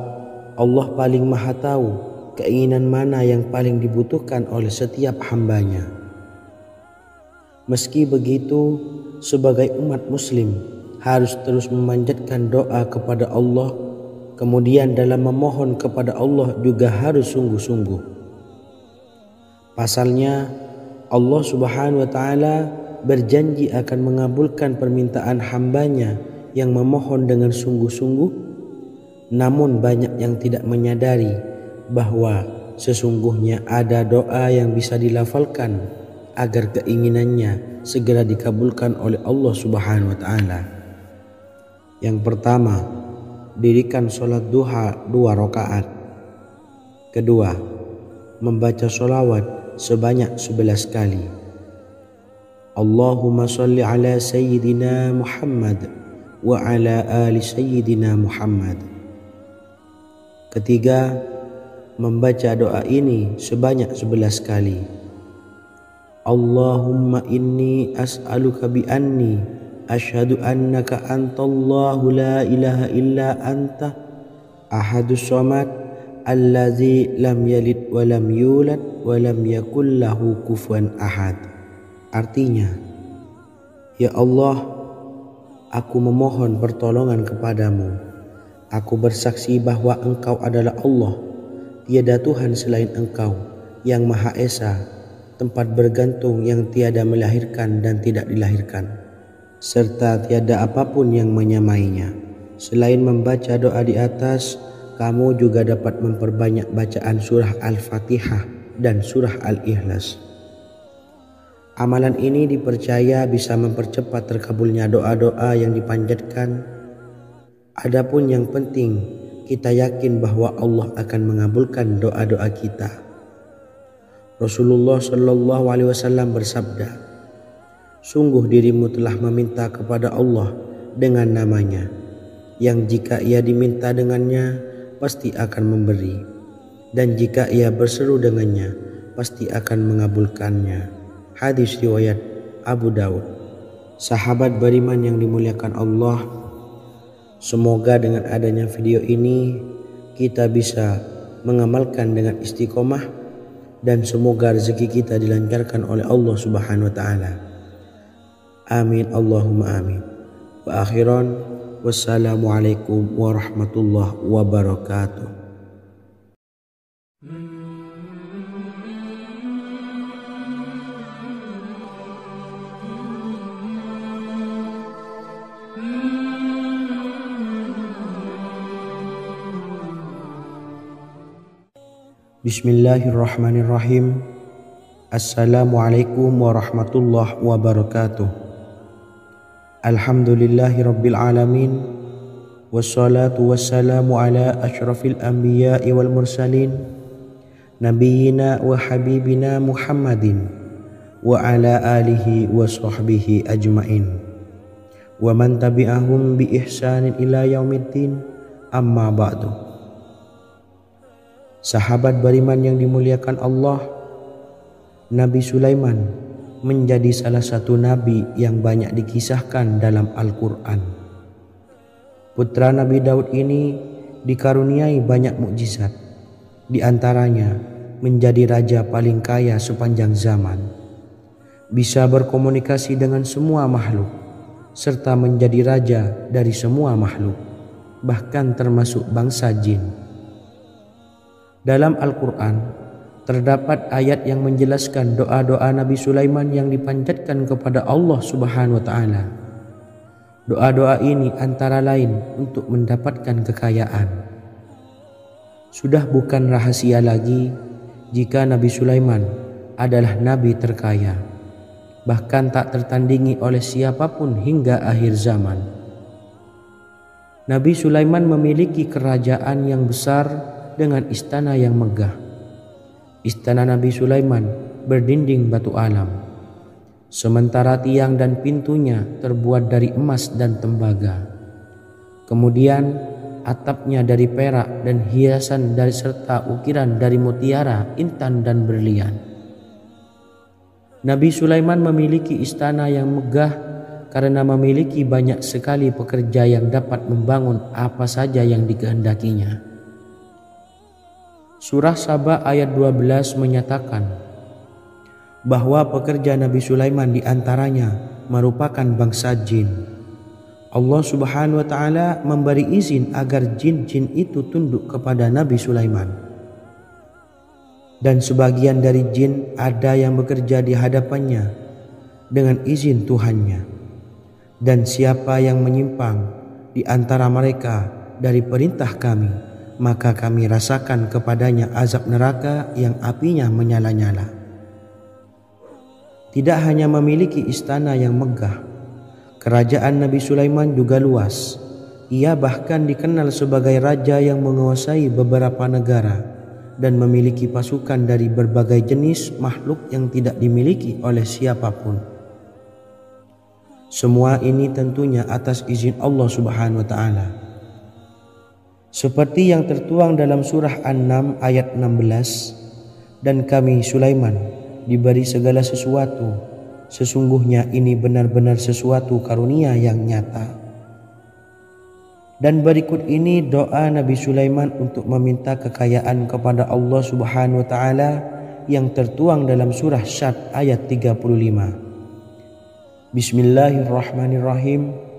Allah paling maha tahu keinginan mana yang paling dibutuhkan oleh setiap hambanya. Meski begitu, sebagai umat muslim harus terus memanjatkan doa kepada Allah, kemudian dalam memohon kepada Allah juga harus sungguh-sungguh. Pasalnya Allah Subhanahu wa Ta'ala berjanji akan mengabulkan permintaan hambanya yang memohon dengan sungguh-sungguh. Namun banyak yang tidak menyadari bahwa sesungguhnya ada doa yang bisa dilafalkan agar keinginannya segera dikabulkan oleh Allah Subhanahu wa Ta'ala. Yang pertama, dirikan sholat duha 2 rakaat. Kedua, membaca sholawat sebanyak 11 kali. Allahumma salli ala Sayyidina Muhammad wa ala ali Sayyidina Muhammad. Ketiga, membaca doa ini sebanyak 11 kali. Allahumma inni as'aluka bi anni asyhadu annaka antallahu la ilaha illa anta ahadus samad allazi lam yalid wa lam yulad wa lam yakul lahu kufuwan ahad. Artinya, ya Allah, aku memohon pertolongan kepadamu. Aku bersaksi bahwa Engkau adalah Allah, tiada Tuhan selain Engkau, yang Maha Esa, tempat bergantung yang tiada melahirkan dan tidak dilahirkan, serta tiada apapun yang menyamainya. Selain membaca doa di atas, kamu juga dapat memperbanyak bacaan surah Al-Fatihah dan surah Al-Ikhlas. Amalan ini dipercaya bisa mempercepat terkabulnya doa-doa yang dipanjatkan. Adapun yang penting, kita yakin bahwa Allah akan mengabulkan doa-doa kita. Rasulullah Shallallahu Alaihi Wasallam bersabda, sungguh dirimu telah meminta kepada Allah dengan namanya, yang jika ia diminta dengannya, pasti akan memberi, dan jika ia berseru dengannya, pasti akan mengabulkannya. Hadis riwayat Abu Daud. Sahabat beriman yang dimuliakan Allah, semoga dengan adanya video ini kita bisa mengamalkan dengan istiqomah, dan semoga rezeki kita dilancarkan oleh Allah Subhanahu wa Ta'ala. Amin Allahumma amin. Wa akhiran, wassalamualaikum warahmatullahi wabarakatuh. Bismillahirrahmanirrahim. Assalamualaikum warahmatullahi wabarakatuh. Alhamdulillahirabbil alamin. Wassalatu wassalamu ala asyrafil anbiya'i wal mursalin nabiyyina wa habibina Muhammadin wa ala alihi wa sahbihi ajmain wa man tabi'ahum bi ihsanin ila yaumiddin, amma ba'du. Sahabat beriman yang dimuliakan Allah, Nabi Sulaiman menjadi salah satu nabi yang banyak dikisahkan dalam Al-Quran. Putra Nabi Daud ini dikaruniai banyak mukjizat, di antaranya menjadi raja paling kaya sepanjang zaman, bisa berkomunikasi dengan semua makhluk, serta menjadi raja dari semua makhluk, bahkan termasuk bangsa jin. Dalam Al-Quran terdapat ayat yang menjelaskan doa-doa Nabi Sulaiman yang dipanjatkan kepada Allah Subhanahu wa Ta'ala. Doa-doa ini antara lain untuk mendapatkan kekayaan. Sudah bukan rahasia lagi jika Nabi Sulaiman adalah nabi terkaya, bahkan tak tertandingi oleh siapapun hingga akhir zaman. Nabi Sulaiman memiliki kerajaan yang besar dengan istana yang megah. Istana Nabi Sulaiman berdinding batu alam, sementara tiang dan pintunya terbuat dari emas dan tembaga. Kemudian atapnya dari perak dan hiasan dari serta ukiran dari mutiara, intan dan berlian. Nabi Sulaiman memiliki istana yang megah karena memiliki banyak sekali pekerja yang dapat membangun apa saja yang dikehendakinya. Surah Saba ayat 12 menyatakan bahwa pekerja Nabi Sulaiman diantaranya merupakan bangsa jin. Allah Subhanahu wa Ta'ala memberi izin agar jin-jin itu tunduk kepada Nabi Sulaiman. Dan sebagian dari jin ada yang bekerja di hadapannya dengan izin Tuhannya. Dan siapa yang menyimpang di antara mereka dari perintah kami, maka kami rasakan kepadanya azab neraka yang apinya menyala-nyala. Tidak hanya memiliki istana yang megah, kerajaan Nabi Sulaiman juga luas. Ia bahkan dikenal sebagai raja yang menguasai beberapa negara dan memiliki pasukan dari berbagai jenis makhluk yang tidak dimiliki oleh siapapun. Semua ini tentunya atas izin Allah Subhanahu wa Ta'ala. Seperti yang tertuang dalam surah An-Naml ayat 16, dan kami Sulaiman diberi segala sesuatu, sesungguhnya ini benar-benar sesuatu karunia yang nyata. Dan berikut ini doa Nabi Sulaiman untuk meminta kekayaan kepada Allah Subhanahu wa Ta'ala yang tertuang dalam surah Syad ayat 35. Bismillahirrahmanirrahim.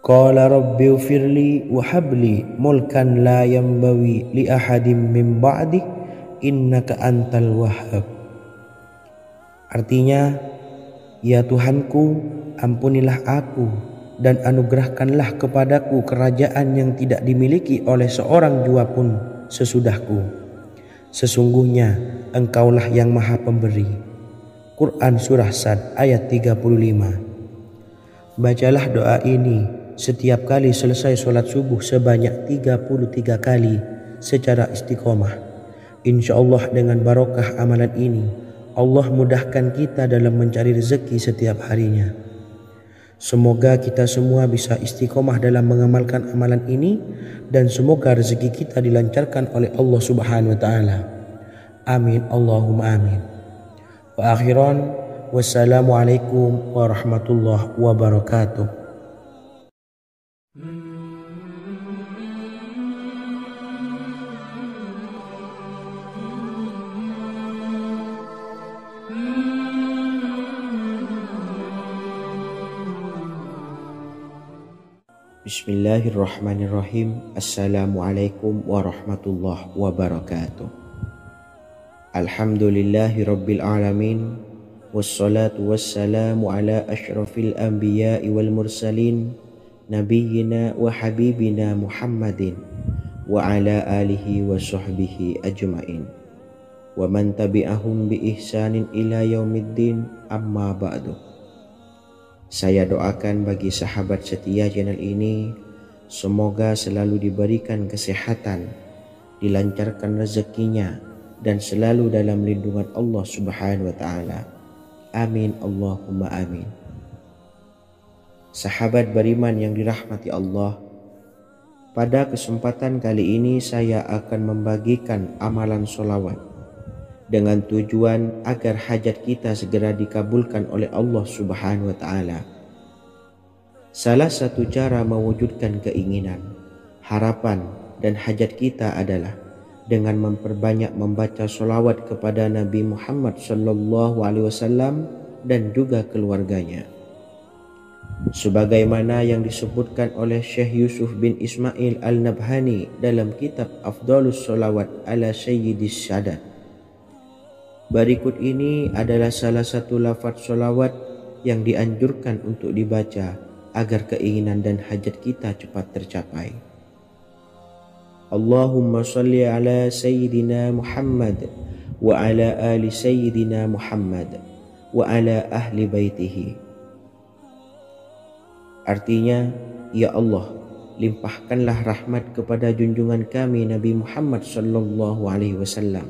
Qala rabbi ufirli wa habli mulkan la yambawi li ahadim min ba'di innaka antal wahhab. Artinya, ya Tuhanku, ampunilah aku dan anugerahkanlah kepadaku kerajaan yang tidak dimiliki oleh seorang jua pun sesudahku. Sesungguhnya Engkaulah yang Maha Pemberi. Quran Surah Sad ayat 35. Bacalah doa ini setiap kali selesai sholat subuh sebanyak 33 kali secara istiqomah. InsyaAllah dengan barokah amalan ini, Allah mudahkan kita dalam mencari rezeki setiap harinya. Semoga kita semua bisa istiqomah dalam mengamalkan amalan ini, dan semoga rezeki kita dilancarkan oleh Allah Subhanahu wa Ta'ala. Amin Allahumma amin. Wa akhiran, wassalamualaikum warahmatullahi wabarakatuh. Bismillahirrahmanirrahim. Assalamualaikum warahmatullahi wabarakatuh. Alhamdulillahi rabbil alamin. Wassalatu wassalamu ala asyrafil anbiya'i wal mursalin nabiyyina wa habibina Muhammadin wa ala alihi wa sahbihi ajma'in wa man tabi'ahum bi ihsanin ila yaumiddin, amma ba'du. Saya doakan bagi sahabat setia channel ini, semoga selalu diberikan kesehatan, dilancarkan rezekinya, dan selalu dalam lindungan Allah Subhanahu wa Ta'ala. Amin Allahumma amin. Sahabat beriman yang dirahmati Allah, pada kesempatan kali ini saya akan membagikan amalan sholawat dengan tujuan agar hajat kita segera dikabulkan oleh Allah Subhanahu wa Ta'ala. Salah satu cara mewujudkan keinginan, harapan, dan hajat kita adalah dengan memperbanyak membaca sholawat kepada Nabi Muhammad SAW dan juga keluarganya. Sebagaimana yang disebutkan oleh Syekh Yusuf bin Ismail Al-Nabhani dalam kitab Afdalus Sholawat ala Sayyidis Sadat. Berikut ini adalah salah satu lafaz sholawat yang dianjurkan untuk dibaca agar keinginan dan hajat kita cepat tercapai. Allahumma salli ala Sayyidina Muhammad wa ala ali Sayyidina Muhammad wa ala ahli baitihi. Artinya, ya Allah, limpahkanlah rahmat kepada junjungan kami Nabi Muhammad sallallahu alaihi wasallam,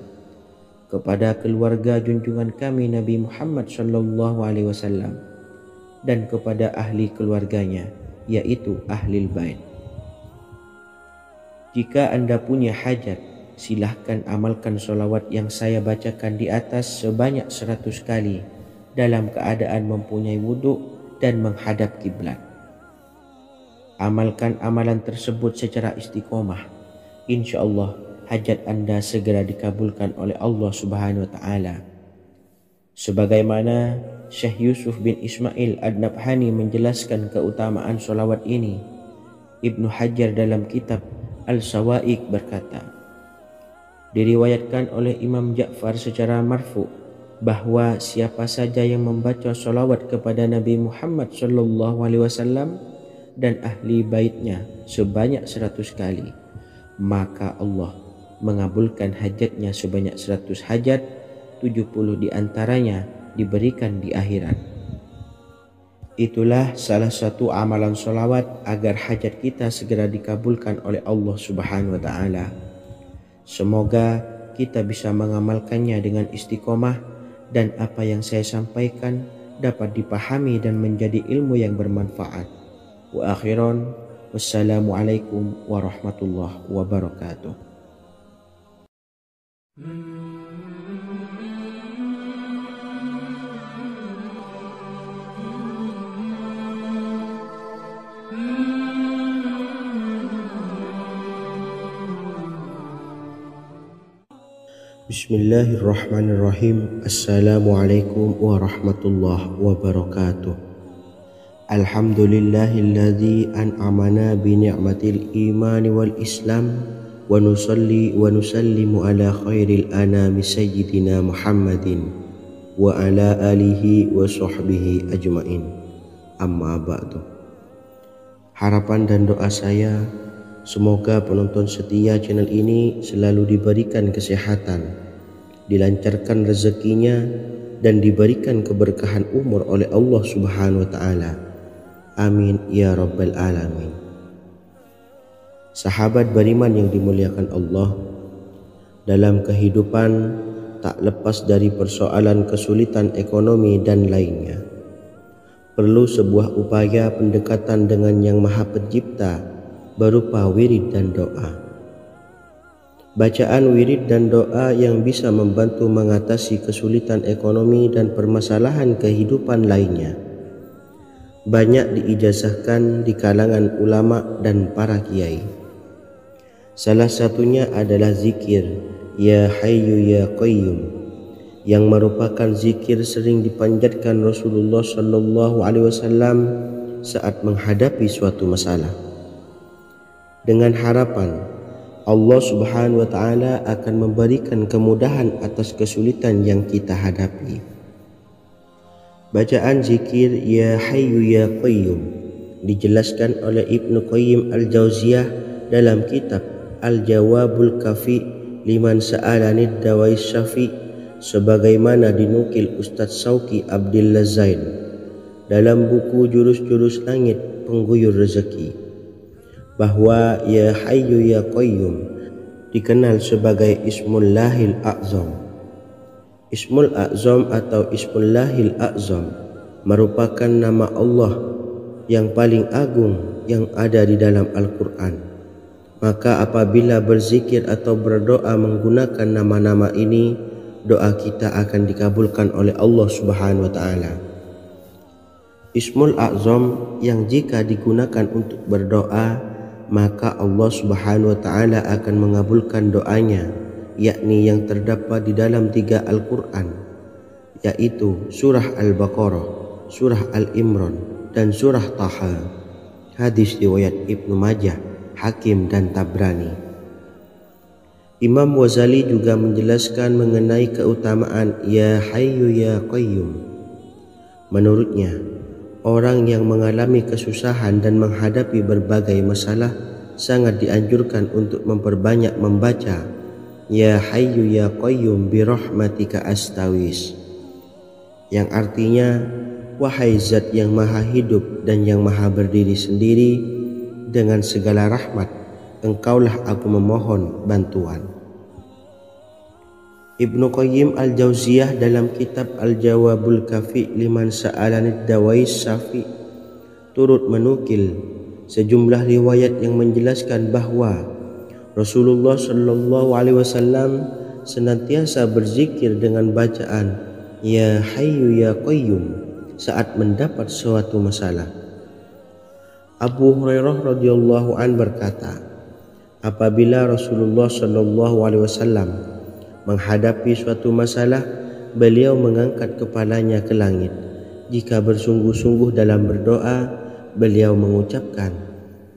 kepada keluarga junjungan kami Nabi Muhammad sallallahu alaihi wasallam, dan kepada ahli keluarganya, yaitu ahlil bait. Jika Anda punya hajat, silahkan amalkan sholawat yang saya bacakan di atas sebanyak 100 kali dalam keadaan mempunyai wudhu dan menghadap kiblat. Amalkan amalan tersebut secara istiqomah. Insya Allah hajat Anda segera dikabulkan oleh Allah Subhanahu wa Ta'ala. Sebagaimana Syekh Yusuf bin Ismail Ad-Nabhani menjelaskan keutamaan sholawat ini, Ibnu Hajar dalam kitab Al-Sawa'iq berkata, diriwayatkan oleh Imam Ja'far secara marfu bahwa siapa saja yang membaca sholawat kepada Nabi Muhammad SAW dan ahli baitnya sebanyak 100 kali, maka Allah mengabulkan hajatnya sebanyak 100 hajat, 70 diantaranya diberikan di akhirat. Itulah salah satu amalan sholawat agar hajat kita segera dikabulkan oleh Allah Subhanahu wa Ta'ala. Semoga kita bisa mengamalkannya dengan istiqomah dan apa yang saya sampaikan dapat dipahami dan menjadi ilmu yang bermanfaat. Wa akhiran, wassalamualaikum warahmatullahi wabarakatuh. Bismillahirrahmanirrahim. Assalamualaikum warahmatullahi wabarakatuh. Alhamdulillahilladzi an'amana bi ni'matil imani wal islam wa nusalli wa nusallimu ala khairil anami sayyidina Muhammadin wa ala alihi wa sahbihi ajma'in, amma ba'du. Harapan dan doa saya, semoga penonton setia channel ini selalu diberikan kesehatan, dilancarkan rezekinya, dan diberikan keberkahan umur oleh Allah Subhanahu wa Ta'ala. Amin ya rabbal alamin. Sahabat beriman yang dimuliakan Allah, dalam kehidupan tak lepas dari persoalan kesulitan ekonomi dan lainnya. Perlu sebuah upaya pendekatan dengan Yang Maha Pencipta berupa wirid dan doa. Bacaan wirid dan doa yang bisa membantu mengatasi kesulitan ekonomi dan permasalahan kehidupan lainnya banyak diijazahkan di kalangan ulama dan para kiai. Salah satunya adalah zikir Ya Hayyu Ya Qayyum, yang merupakan zikir sering dipanjatkan Rasulullah SAW saat menghadapi suatu masalah, dengan harapan Allah Subhanahu wa Ta'ala akan memberikan kemudahan atas kesulitan yang kita hadapi. Bacaan zikir Ya Hayyu Ya Qayyum dijelaskan oleh Ibnu Qayyim Al-Jauziyah dalam kitab Al-Jawabul Kafi liman sa'alanid dawais syafi, sebagaimana dinukil Ustadz Sauki Abdillah Zain dalam buku Jurus-Jurus Langit Pengguyur Rezeki, bahwa Ya Hayyu Ya Qayyum dikenal sebagai Ismullahil A'zam. Ismul A'zam atau Ismullahil A'zam merupakan nama Allah yang paling agung yang ada di dalam Al-Quran. Maka apabila berzikir atau berdoa menggunakan nama-nama ini, doa kita akan dikabulkan oleh Allah Subhanahu wa Ta'ala. Ismul A'zam yang jika digunakan untuk berdoa, maka Allah Subhanahu wa Ta'ala akan mengabulkan doanya, yakni yang terdapat di dalam 3 Al-Quran, yaitu surah Al-Baqarah, surah Al-Imran, dan surah Taha. Hadis riwayat Ibnu Majah, Hakim, dan Tabrani. Imam Ghazali juga menjelaskan mengenai keutamaan Ya Hayyu Ya Qayyum. Menurutnya, orang yang mengalami kesusahan dan menghadapi berbagai masalah sangat dianjurkan untuk memperbanyak membaca Ya Hayyu Ya Qayyum bi rahmatika astawis, yang artinya, wahai zat yang maha hidup dan yang maha berdiri sendiri, dengan segala rahmat engkaulah aku memohon bantuan. Ibnu Qayyim Al-Jauziyah dalam kitab Al-Jawabul Kafi liman sa'alanid dawais syafi turut menukil sejumlah riwayat yang menjelaskan bahwa Rasulullah Shallallahu Alaihi Wasallam senantiasa berzikir dengan bacaan Ya Hayyu Ya Qayyum saat mendapat suatu masalah. Abu Hurairah radhiyallahu an berkata, apabila Rasulullah Shallallahu Alaihi Wasallam menghadapi suatu masalah, beliau mengangkat kepalanya ke langit. Jika bersungguh-sungguh dalam berdoa, beliau mengucapkan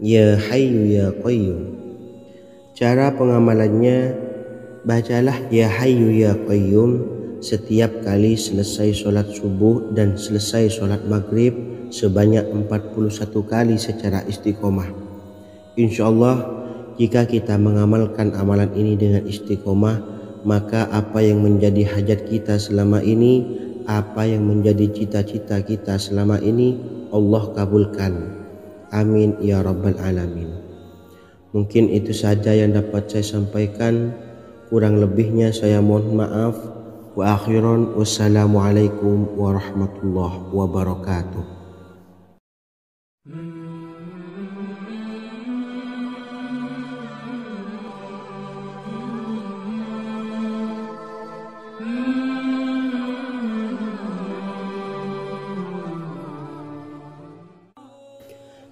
Ya Hayyu Ya Qayyum. Cara pengamalannya, bacalah Ya Hayyu Ya Qayyum setiap kali selesai sholat subuh dan selesai sholat maghrib sebanyak 41 kali secara istiqomah. Insyaallah, jika kita mengamalkan amalan ini dengan istiqomah, maka apa yang menjadi hajat kita selama ini, apa yang menjadi cita-cita kita selama ini, Allah kabulkan. Amin ya rabbal alamin. Mungkin itu saja yang dapat saya sampaikan. Kurang lebihnya saya mohon maaf. Wa akhiran, wassalamualaikum warahmatullahi wabarakatuh.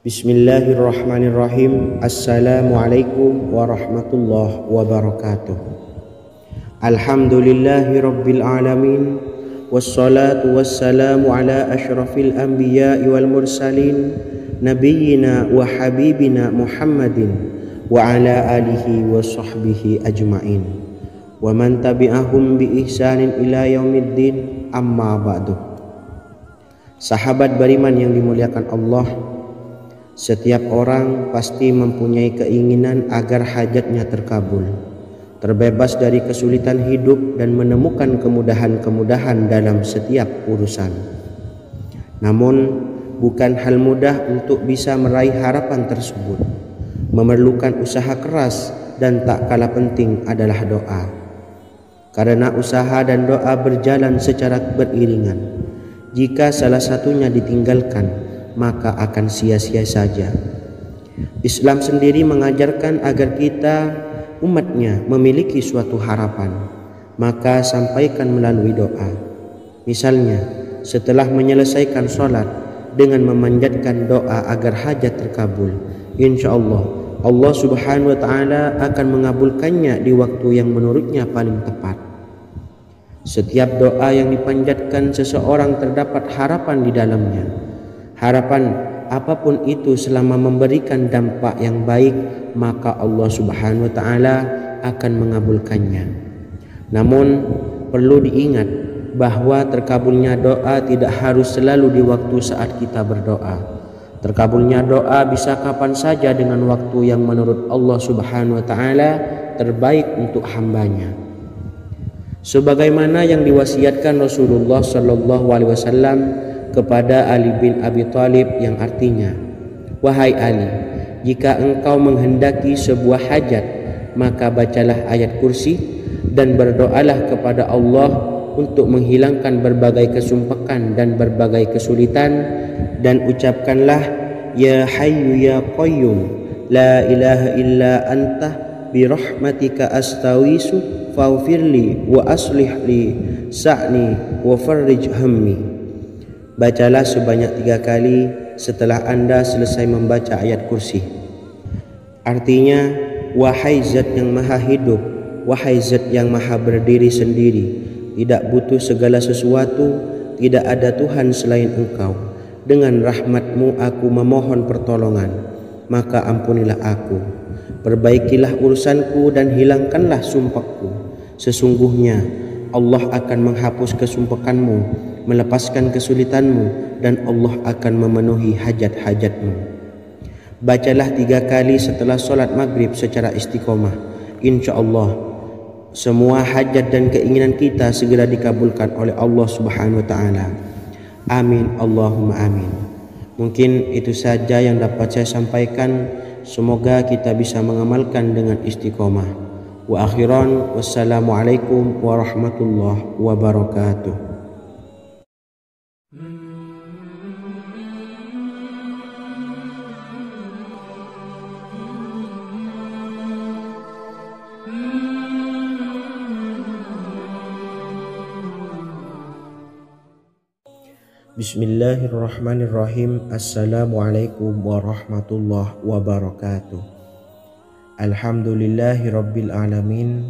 Bismillahirrahmanirrahim. Assalamualaikum warahmatullahi wabarakatuh. Alhamdulillahi rabbil alamin, wassalatu wassalamu ala ashrafil anbiya'i wal mursalin, nabiyyina wa habibina Muhammadin wa ala alihi wa sahbihi ajma'in, wa man tabi'ahum bi ihsanin ila yaumiddin, amma ba'du. Sahabat beriman yang dimuliakan Allah, setiap orang pasti mempunyai keinginan agar hajatnya terkabul, terbebas dari kesulitan hidup dan menemukan kemudahan-kemudahan dalam setiap urusan. Namun, bukan hal mudah untuk bisa meraih harapan tersebut. Memerlukan usaha keras dan tak kalah penting adalah doa. Karena usaha dan doa berjalan secara beriringan. Jika salah satunya ditinggalkan, maka akan sia-sia saja. Islam sendiri mengajarkan agar kita umatnya memiliki suatu harapan, maka sampaikan melalui doa. Misalnya, setelah menyelesaikan sholat dengan memanjatkan doa agar hajat terkabul, insya Allah Allah Subhanahu wa Ta'ala akan mengabulkannya di waktu yang menurutnya paling tepat. Setiap doa yang dipanjatkan seseorang terdapat harapan di dalamnya. Harapan apapun itu selama memberikan dampak yang baik, maka Allah Subhanahu wa Ta'ala akan mengabulkannya. Namun perlu diingat bahwa terkabulnya doa tidak harus selalu di waktu saat kita berdoa. Terkabulnya doa bisa kapan saja dengan waktu yang menurut Allah Subhanahu wa taala terbaik untuk hambanya. Sebagaimana yang diwasiatkan Rasulullah sallallahu alaihi wasallam kepada Ali bin Abi Thalib yang artinya, "Wahai Ali, jika engkau menghendaki sebuah hajat, maka bacalah ayat kursi dan berdoalah kepada Allah untuk menghilangkan berbagai kesumpakan dan berbagai kesulitan, dan ucapkanlah, Ya Hayyu Ya Qayyum, La ilaha illa anta birahmatika astawisu faghfirli wa aslih li sa'ni wa farrij hammi." Bacalah sebanyak 3 kali setelah Anda selesai membaca ayat kursi. Artinya, wahai zat yang maha hidup, wahai zat yang maha berdiri sendiri, tidak butuh segala sesuatu, tidak ada Tuhan selain Engkau. Dengan rahmat-Mu aku memohon pertolongan, maka ampunilah aku. Perbaikilah urusanku dan hilangkanlah sumpahku. Sesungguhnya Allah akan menghapus kesumpahanmu, melepaskan kesulitanmu, dan Allah akan memenuhi hajat-hajatmu. Bacalah 3 kali setelah solat maghrib secara istiqomah. Insya Allah semua hajat dan keinginan kita segera dikabulkan oleh Allah Subhanahu wa taala. Amin Allahumma amin. Mungkin itu saja yang dapat saya sampaikan. Semoga kita bisa mengamalkan dengan istiqomah. Wa akhiran, wassalamualaikum warahmatullahi wabarakatuh. Bismillahirrahmanirrahim. Assalamualaikum warahmatullahi wabarakatuh. Alhamdulillahi rabbil alamin.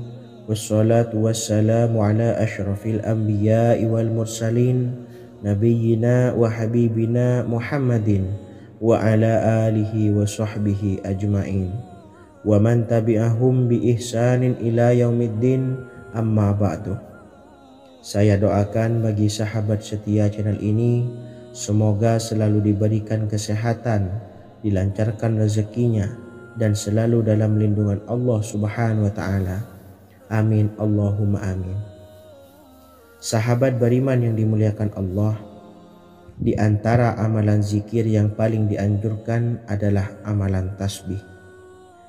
Wassalatu wassalamu ala ashrafil anbiya'i wal mursalin, nabiyyina wa habibina Muhammadin wa ala alihi wa sahbihi ajma'in, wa man tabi'ahum bi ihsanin ila yaumiddin, amma ba'du. Saya doakan bagi sahabat setia channel ini, semoga selalu diberikan kesehatan, dilancarkan rezekinya, dan selalu dalam lindungan Allah Subhanahu wa taala. Amin Allahumma amin. Sahabat beriman yang dimuliakan Allah, di antara amalan zikir yang paling dianjurkan adalah amalan tasbih,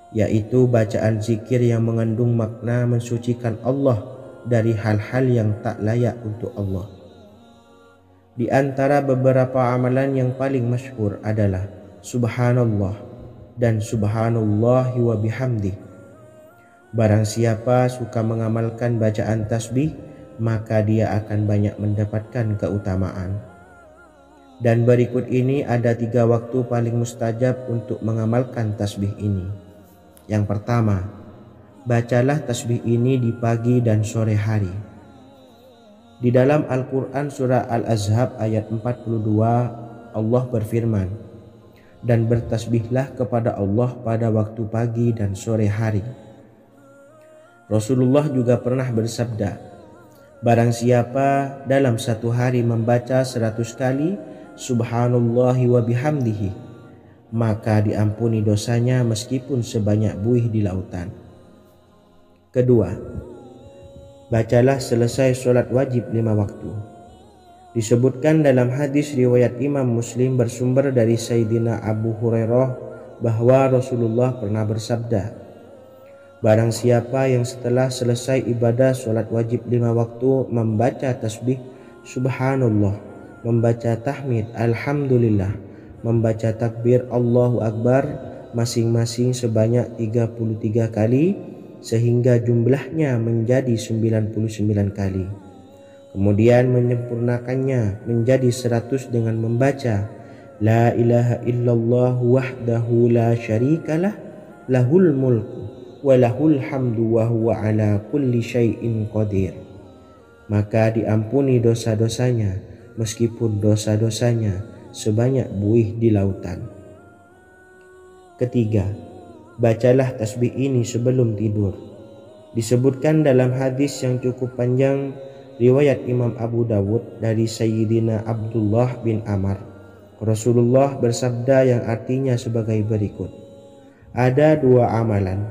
yaitu bacaan zikir yang mengandung makna mensucikan Allah dari hal-hal yang tak layak untuk Allah. Di antara beberapa amalan yang paling masyhur adalah Subhanallah dan Subhanallahi wa bihamdih. Barang siapa suka mengamalkan bacaan tasbih, maka dia akan banyak mendapatkan keutamaan. Dan berikut ini ada 3 waktu paling mustajab untuk mengamalkan tasbih ini. Yang pertama, bacalah tasbih ini di pagi dan sore hari. Di dalam Al-Quran surah Al-Ahzab ayat 42, Allah berfirman, "Dan bertasbihlah kepada Allah pada waktu pagi dan sore hari." Rasulullah juga pernah bersabda, "Barang siapa dalam satu hari membaca 100 kali Subhanallahi wa bihamdihi, maka diampuni dosanya meskipun sebanyak buih di lautan." Kedua, bacalah selesai sholat wajib 5 waktu. Disebutkan dalam hadis riwayat Imam Muslim bersumber dari Sayyidina Abu Hurairah bahwa Rasulullah pernah bersabda, "Barang siapa yang setelah selesai ibadah sholat wajib 5 waktu membaca tasbih Subhanallah, membaca tahmid Alhamdulillah, membaca takbir Allahu Akbar masing-masing sebanyak 33 kali, sehingga jumlahnya menjadi 99 kali. Kemudian menyempurnakannya menjadi 100 dengan membaca La ilaha illallah wahdahu la syarikalah, lahul mulku wa lahul hamdu wa huwa ala kulli syai'in qadir. Maka diampuni dosa-dosanya meskipun dosa-dosanya sebanyak buih di lautan. Ketiga, bacalah tasbih ini sebelum tidur. Disebutkan dalam hadis yang cukup panjang riwayat Imam Abu Dawud dari Sayyidina Abdullah bin Amr Rasulullah bersabda yang artinya sebagai berikut. Ada dua amalan,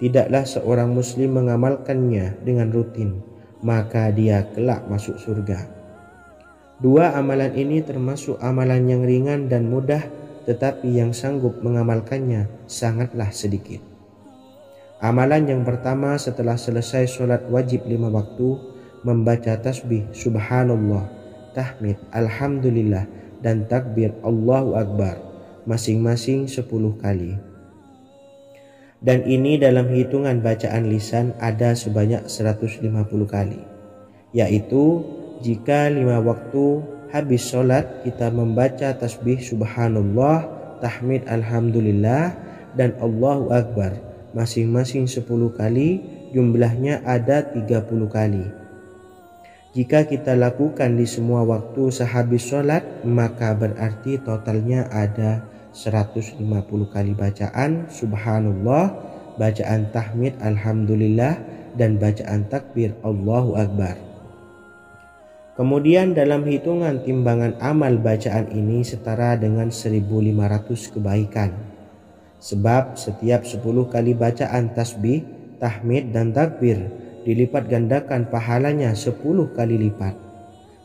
tidaklah seorang muslim mengamalkannya dengan rutin, maka dia kelak masuk surga. Dua amalan ini termasuk amalan yang ringan dan mudah, tetapi yang sanggup mengamalkannya sangatlah sedikit. Amalan yang pertama setelah selesai sholat wajib 5 waktu, membaca tasbih subhanallah, tahmid, alhamdulillah, dan takbir Allahu Akbar masing-masing 10 kali. Dan ini dalam hitungan bacaan lisan ada sebanyak 150 kali, yaitu jika 5 waktu habis sholat kita membaca tasbih subhanallah, tahmid, alhamdulillah, dan Allahu Akbar masing-masing 10 kali, jumlahnya ada 30 kali. Jika kita lakukan di semua waktu sehabis sholat, maka berarti totalnya ada 150 kali bacaan subhanallah, bacaan tahmid alhamdulillah, dan bacaan takbir Allahu Akbar. Kemudian dalam hitungan timbangan amal bacaan ini setara dengan 1500 kebaikan. Sebab setiap 10 kali bacaan tasbih, tahmid, dan takbir dilipat gandakan pahalanya 10 kali lipat.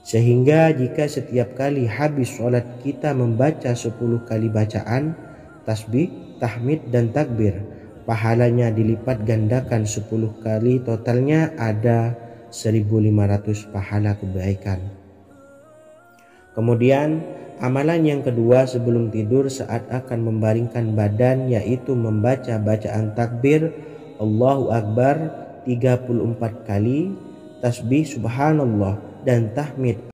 Sehingga jika setiap kali habis sholat kita membaca 10 kali bacaan tasbih, tahmid, dan takbir, pahalanya dilipat gandakan 10 kali, totalnya ada 1500 pahala kebaikan. Kemudian amalan yang kedua sebelum tidur saat akan membaringkan badan, yaitu membaca bacaan takbir Allahu Akbar 34 kali, tasbih subhanallah, dan tahmid